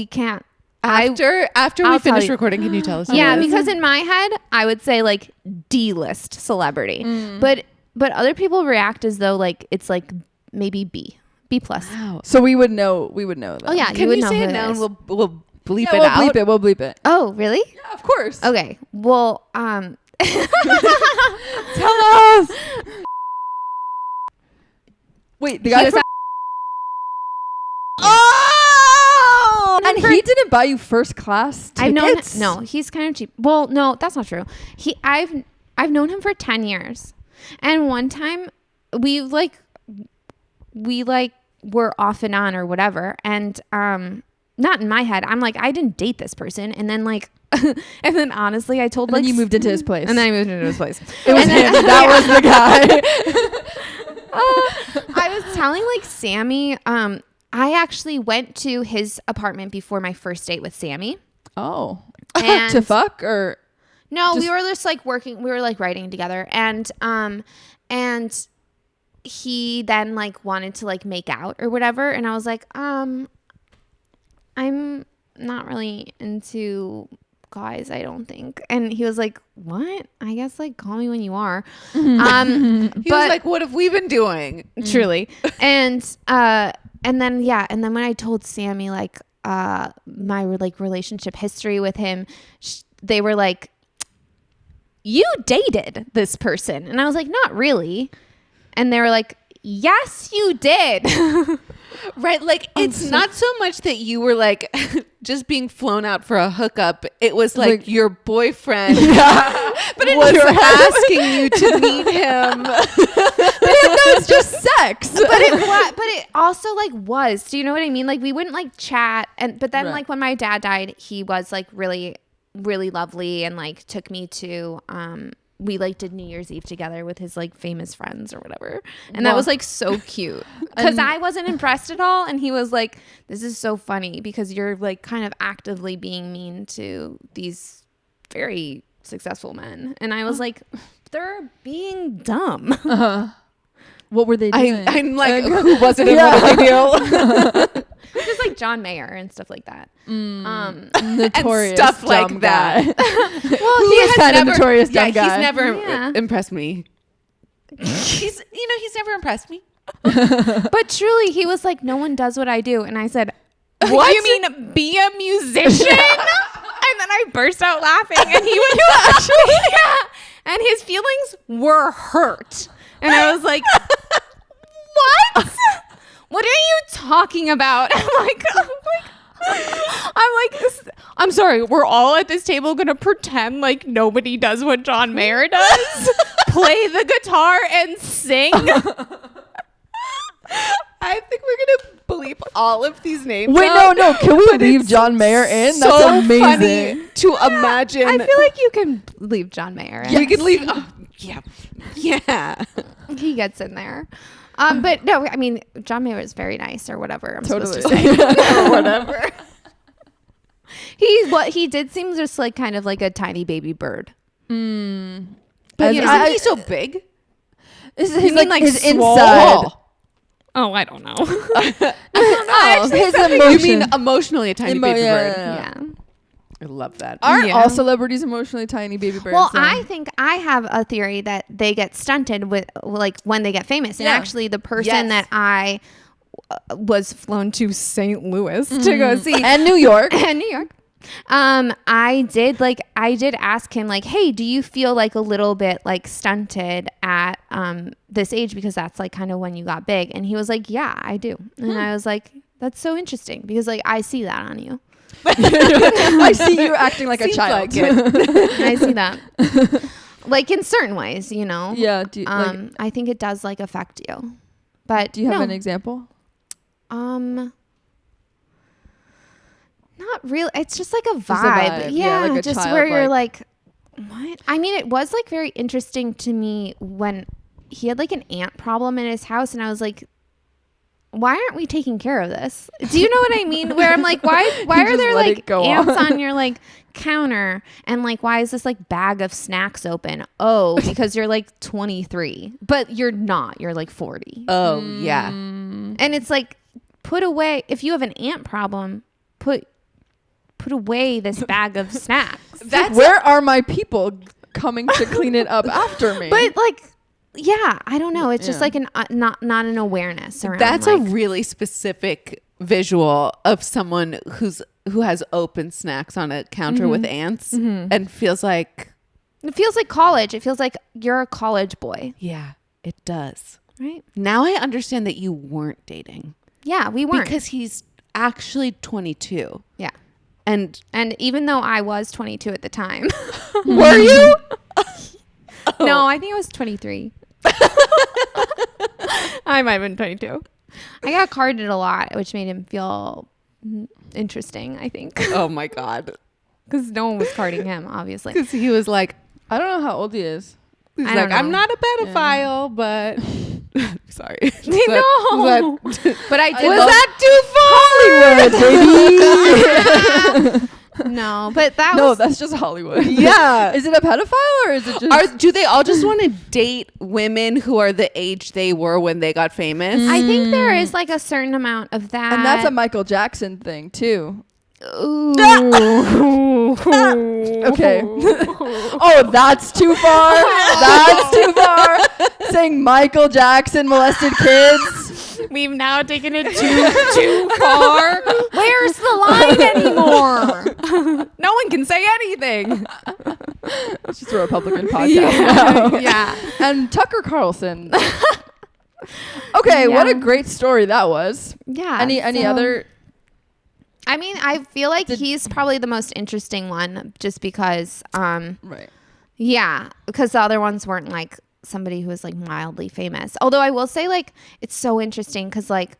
S3: can't.
S1: After
S3: I'll
S1: we
S3: tell
S1: finish
S3: you.
S1: recording, can you tell us?
S3: Yeah,
S1: who it is?
S3: because in my head, I would say like D-list celebrity, but other people react as though like it's like maybe B plus.
S1: Wow.
S2: So we would know. That.
S3: Oh yeah,
S1: Can
S3: you would
S1: you
S3: know
S1: say
S3: who
S1: it
S3: it
S1: now
S3: is.
S1: and we'll bleep
S2: Yeah,
S1: it out?
S2: We'll bleep it.
S3: Oh really?
S2: Yeah, of course.
S3: Okay. Well,
S2: Tell us. Wait, the guy.
S3: was
S2: From-
S3: oh,
S2: and he didn't buy you first class tickets.
S3: I've known. No, he's kind of cheap. Well, no, that's not true. I've known him for 10 years, and one time we were off and on or whatever, and not in my head. I'm like, I didn't date this person, and then like, and then honestly, I told
S2: And then
S3: like
S2: you moved into his place.
S3: and then I moved into his place.
S2: It was
S3: And then-
S2: him. That was the guy.
S3: I was telling like Sammy, I actually went to his apartment before my first date with Sammy.
S2: Oh.
S3: And
S2: To fuck or
S3: no,
S2: just-
S3: we were just like working, we were like writing together, and he then like wanted to like make out or whatever, and I was like, I'm not really into guys, I don't think. And he was like, what? I guess like call me when you are.
S1: He was like, what have we been doing?
S3: Truly. And then when I told Sammy like my like relationship history with him, they were like, you dated this person, and I was like, not really. And they were like, yes, you did.
S1: Right, like it's not so much that you were like just being flown out for a hookup. It was like your boyfriend was asking you to meet him.
S2: no, it's just sex.
S3: but it also like was. Do you know what I mean? Like we wouldn't like chat, but then
S2: Right.
S3: like when my dad died, he was like really, really lovely and like took me to we like did New Year's Eve together with his like famous friends or whatever, and that was like so cute because I wasn't impressed at all, and he was like, this is so funny because you're like kind of actively being mean to these very successful men, and I was like, they're being dumb.
S2: What were they doing?
S1: I'm like, who was it and what did they do?
S3: Just like John Mayer and stuff like that.
S2: Notorious
S1: and stuff like
S2: dumb
S1: that.
S2: guy.
S3: Well,
S2: He is kind of notorious dumb guy.
S1: He's never
S3: Yeah.
S1: impressed me. He's never impressed me.
S3: but truly, he was like, no one does what I do. And I said,
S1: What?
S3: You mean be a musician? And then I burst out laughing, and he was yeah. And his feelings were hurt. And I was like, what? What are you talking about? I'm sorry, we're all at this table gonna pretend like nobody does what John Mayer does? Play the guitar and sing?
S1: I think we're gonna bleep all of these names.
S2: Wait,
S1: out,
S2: no. Can we
S1: but
S2: leave
S1: it's
S2: John Mayer in?
S1: so
S2: That's amazing.
S1: funny. to imagine.
S3: I feel like you can leave John Mayer in.
S1: We can leave. Oh, yeah.
S3: He gets in there. But no, I mean, John Mayer is very nice or whatever I'm
S2: Totally.
S3: supposed to say.
S1: Or whatever.
S3: He did seem just like kind of like a tiny baby bird.
S1: But isn't he so big?
S2: He's like his
S1: swole?
S2: inside.
S3: Oh, I don't know.
S2: His
S1: You
S2: emotion.
S1: mean emotionally a tiny baby bird?
S3: Yeah.
S1: I love that.
S2: Aren't all celebrities emotionally tiny baby birds?
S3: Well,
S2: though?
S3: I think I have a theory that they get stunted with like when they get famous. And actually the person that I was flown to St. Louis to go see
S2: and New York.
S3: I did ask him like, hey, do you feel like a little bit like stunted at this age, because that's like kind of when you got big? And he was like, yeah, I do. And I was like, that's so interesting, because like I see that on you.
S2: I see you acting like a child.
S1: Like it.
S3: I see that like in certain ways, you know.
S2: Yeah.
S3: I think it does like affect you. But
S2: do you have an example?
S3: Not really. It's just like a
S2: Just a
S3: vibe. Yeah,
S2: like a
S3: just
S2: child,
S3: where you're like, what? I mean, it was like very interesting to me when he had like an ant problem in his house, and I was like, why aren't we taking care of this? Do you know what I mean? Where I'm like, why are there like ants on your like counter, and like why is this like bag of snacks open? Oh, because you're like 23, but you're not. You're like 40.
S1: Oh yeah.
S3: And it's like, put away, if you have an ant problem, put away this bag of snacks.
S2: Where are my people coming to clean it up after me?
S3: But like, yeah, I don't know. It's just like not an awareness around.
S1: That's
S3: like,
S1: a really specific visual of someone who has open snacks on a counter with ants and feels like,
S3: it feels like college. It feels like you're a college boy.
S1: yeah, it does.
S3: Right.
S1: Now I understand that you weren't dating.
S3: Yeah, we weren't.
S1: Because he's actually 22.
S3: Yeah.
S1: And
S3: even though I was 22 at the time.
S1: were you?
S3: No, I think I was 23. I might have been 22. I got carded a lot, which made him feel interesting, I think.
S1: Oh my God.
S3: Because no one was carding him, obviously.
S1: Because he was like,
S2: I don't know how old he is.
S1: he's
S3: I
S1: like,
S3: don't know.
S1: I'm not a pedophile, but sorry.
S3: No. But I did.
S2: Was that too far? Hollywood, baby.
S3: No, but that
S2: No,
S3: was.
S2: that's just Hollywood.
S1: Yeah.
S2: Is it a pedophile or is it just?
S1: Do they all just want to date women who are the age they were when they got famous?
S3: I think there is like a certain amount of that.
S2: And that's a Michael Jackson thing too.
S3: Ooh.
S2: Okay. Oh, that's too far. That's too far. Saying Michael Jackson molested kids.
S3: We've now taken it too far. Where's the line anymore? No one can say anything.
S2: It's just a Republican podcast now.
S3: Yeah.
S2: And Tucker Carlson. Okay, what a great story that was.
S3: Yeah.
S2: Any other?
S3: I mean, I feel like he's probably the most interesting one, just because.
S2: Right.
S3: Yeah, because the other ones weren't like somebody who was like mildly famous. Although I will say, like, it's so interesting because like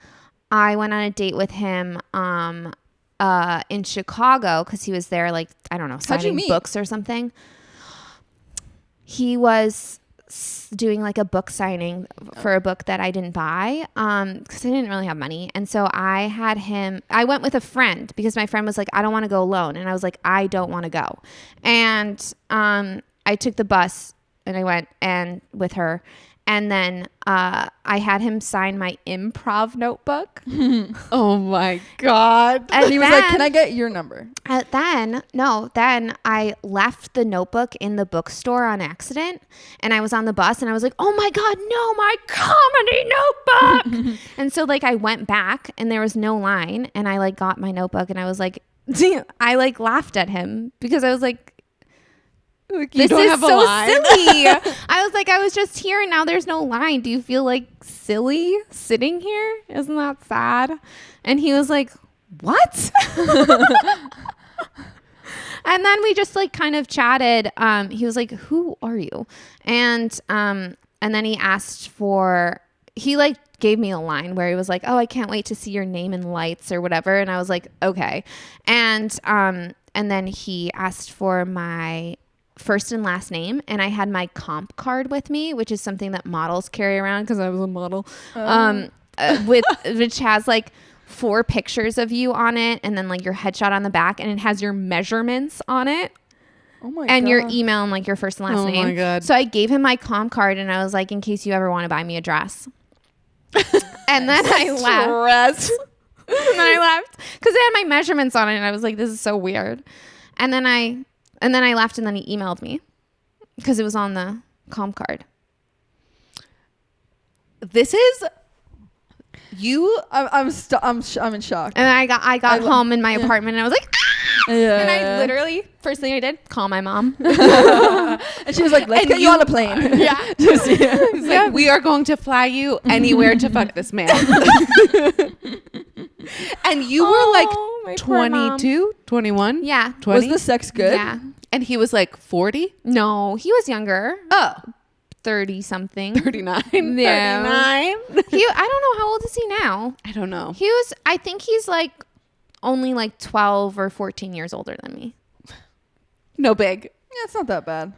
S3: I went on a date with him in Chicago because he was there, like, I don't know, signing books or something. He was doing like a book signing for a book that I didn't buy because I didn't really have money. And so I went with a friend because my friend was like, I don't want to go alone. And I was like, I don't want to go. And I took the bus and I went with her. And then I had him sign my improv notebook.
S1: Oh my God.
S2: And he was like, can I get your number?
S3: Then I left the notebook in the bookstore on accident. And I was on the bus and I was like, oh my God, no, my comedy notebook. And so like I went back and there was no line. And I like got my notebook and I was like, I like laughed at him because I was like, this is so silly. I was like, I was just here and now there's no line. Do you feel like silly sitting here? Isn't that sad? And he was like, what? And then we just like kind of chatted. He was like, who are you? And then he asked he like gave me a line where he was like, oh, I can't wait to see your name in lights or whatever. And I was like, okay. And And then he asked for my first and last name, and I had my comp card with me, which is something that models carry around because I was a model, which has like 4 pictures of you on it, and then like your headshot on the back, and it has your measurements on it.
S2: Oh my
S3: and
S2: God.
S3: Your email and like your first and last name.
S1: Oh my God.
S3: So I gave him my comp card, and I was like, in case you ever want to buy me a dress. And then I left. And then I left because it had my measurements on it, and I was like, this is so weird. And then I left, and then he emailed me because it was on the comp card.
S1: This is you.
S2: I'm in shock.
S3: And I got home in my apartment, and I was like, ah!
S2: Yeah.
S3: And I literally, first thing I did, call my mom.
S2: And she was like, let's get you on a plane.
S3: Yeah.
S1: It's like, we are going to fly you anywhere to fuck this man. And you were like 22, 21?
S3: Yeah.
S1: 20?
S2: Was the sex good?
S3: Yeah.
S1: And he was like 40?
S3: No, he was younger.
S1: Oh.
S3: 30 something.
S1: 39?
S3: Yeah.
S1: 39?
S3: I don't know, how old is he now?
S1: I don't know.
S3: I think he's like only like 12 or 14 years older than me.
S1: No big.
S2: Yeah, it's not that bad.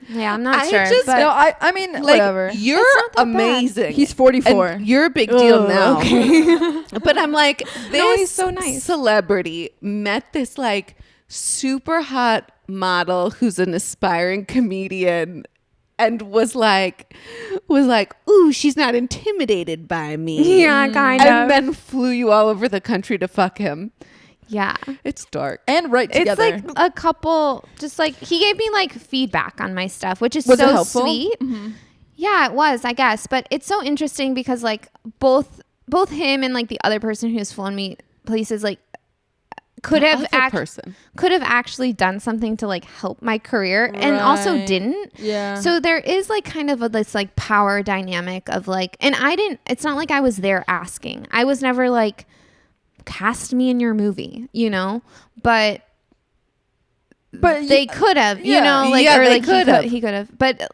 S3: Yeah, I'm not
S1: I
S3: sure.
S1: just-
S3: but
S2: No, I mean,
S1: Like,
S2: whatever.
S1: you're
S3: It's not that
S1: amazing.
S2: He's 44.
S1: And you're a big deal now.
S3: okay.
S1: But I'm like, this
S3: No, he's so nice.
S1: celebrity met this like super hot model who's an aspiring comedian and was like, ooh, she's not intimidated by me.
S3: Yeah, kind
S1: And
S3: of.
S1: then flew you all over the country to fuck him.
S3: Yeah.
S1: It's dark.
S2: And right together.
S3: It's like a couple, just like, he gave me like feedback on my stuff, which is
S2: Was it
S3: so
S2: helpful?
S3: sweet. Mm-hmm. Yeah, it was, I guess. But it's so interesting because like both him and like the other person who's flown me places like could have actually done something to like help my career and also
S2: Right.
S3: didn't.
S2: Yeah.
S3: So there is like kind of this like power dynamic of like, and it's not like I was there asking. I was never like, cast me in your movie, you know, but they could have, you know, like,
S1: yeah,
S3: or
S1: they
S3: like
S1: could have.
S3: he could have, but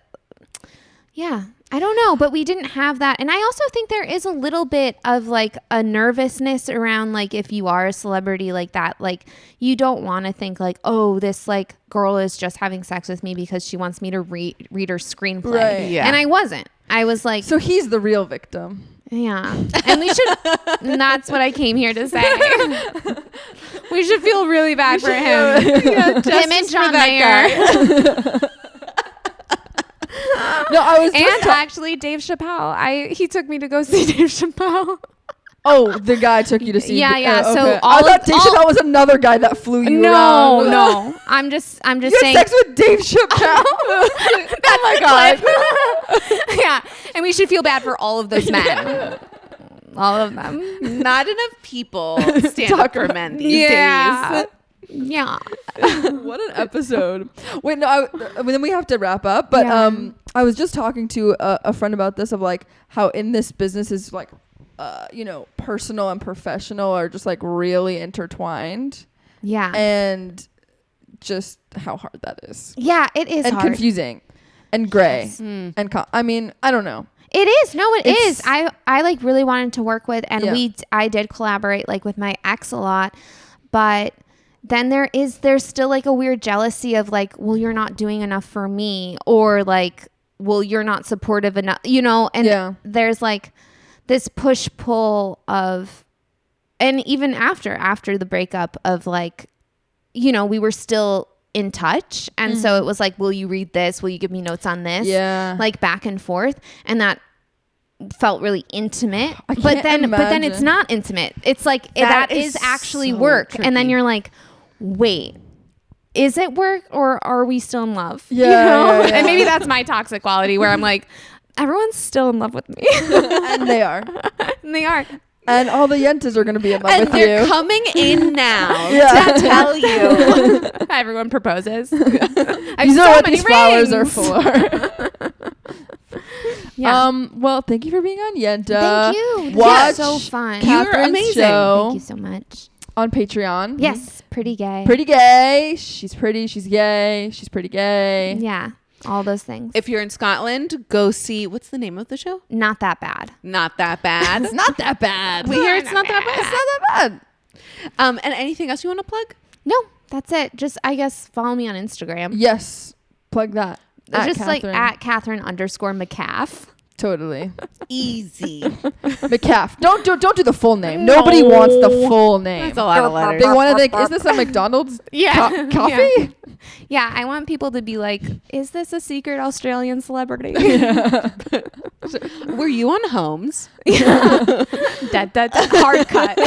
S3: yeah, I don't know, but we didn't have that. And I also think there is a little bit of like a nervousness around like if you are a celebrity like that, like you don't want to think like, oh, this like girl is just having sex with me because she wants me to read her screenplay.
S2: Right.
S1: Yeah.
S3: And I wasn't. I was like,
S2: So he's the real victim.
S3: yeah. And we should, and that's what I came here to say. We should feel really bad for him.
S1: Yeah,
S3: Him and John Mayer.
S2: No, I was just
S3: And actually Dave Chappelle. He took me to go see Dave Chappelle.
S2: Oh, the guy took you to see.
S3: Yeah, yeah.
S2: okay.
S3: So
S2: I thought Dave Chappelle was another guy that flew you around.
S3: No. I'm just
S2: You had
S3: saying.
S2: sex with Dave Chappelle.
S3: Oh my God. Yeah. And we should feel bad for all of those men. All of them.
S1: Not enough people stand up for men these days.
S3: Yeah.
S2: What an episode. Wait, no, then we have to wrap up. But
S3: Yeah.
S2: I was just talking to a friend about this of like how in this business is like, you know, personal and professional are just like really intertwined.
S3: Yeah.
S2: And just how hard that is.
S3: Yeah, it is
S2: And
S3: hard.
S2: confusing and gray.
S3: Yes.
S2: And I mean, I don't know.
S3: It is. No, it
S2: It's-
S3: is. I like really wanted to work with, and
S2: Yeah.
S3: I did collaborate like with my ex a lot, but then there's still like a weird jealousy of like, well, you're not doing enough for me, or like, well, you're not supportive enough, you know, and there's like this push pull of, and even after the breakup of like, you know, we were still in touch. And so it was like, will you read this? Will you give me notes on this?
S2: Yeah.
S3: Like back and forth. And that felt really intimate.
S2: I
S3: But
S2: can't
S3: then it's
S2: imagine.
S3: not intimate. It's like
S1: That
S3: that
S1: is
S3: is actually
S1: so
S3: work. And then
S1: tricky.
S3: you're like, wait, is it work or are we still in love?
S2: Yeah,
S3: You know?
S2: yeah, yeah.
S3: And maybe that's my toxic quality where I'm like, everyone's still in love with me.
S2: And they are.
S3: And they are.
S2: And all the Yentas are going to be in love
S1: And
S2: with
S1: they're
S2: you.
S1: coming in now
S2: Yeah.
S1: to tell you.
S3: Everyone proposes.
S2: You know what these flowers are for.
S3: Yeah.
S2: Well, thank you for being on Yenta.
S3: Thank you. This
S2: Watch
S3: was so fun.
S1: You're
S2: Catherine's
S1: amazing.
S2: show
S3: Thank you so much.
S2: on Patreon.
S3: Yes, pretty gay.
S2: Pretty gay. She's pretty. She's gay. She's pretty gay.
S3: Yeah, all those things.
S1: If you're in Scotland, go see, what's the name of the show?
S3: Not that bad.
S1: Not That Bad.
S2: It's not that bad.
S1: We hear it's not that bad.
S2: It's not that bad.
S1: And anything else you want to plug?
S3: No, that's it. Just, I guess, follow me on Instagram.
S2: Yes. Plug that.
S3: Just like at Catherine_McCaff.
S2: Totally.
S1: Easy.
S2: McCaff. Don't do the full name. Nobody wants the full name.
S1: That's a lot of letters.
S2: They want to think, is this a McDonald's coffee?
S3: Yeah, I want people to be like, is this a secret Australian celebrity?
S1: Were you on Homes?
S3: Hard cut.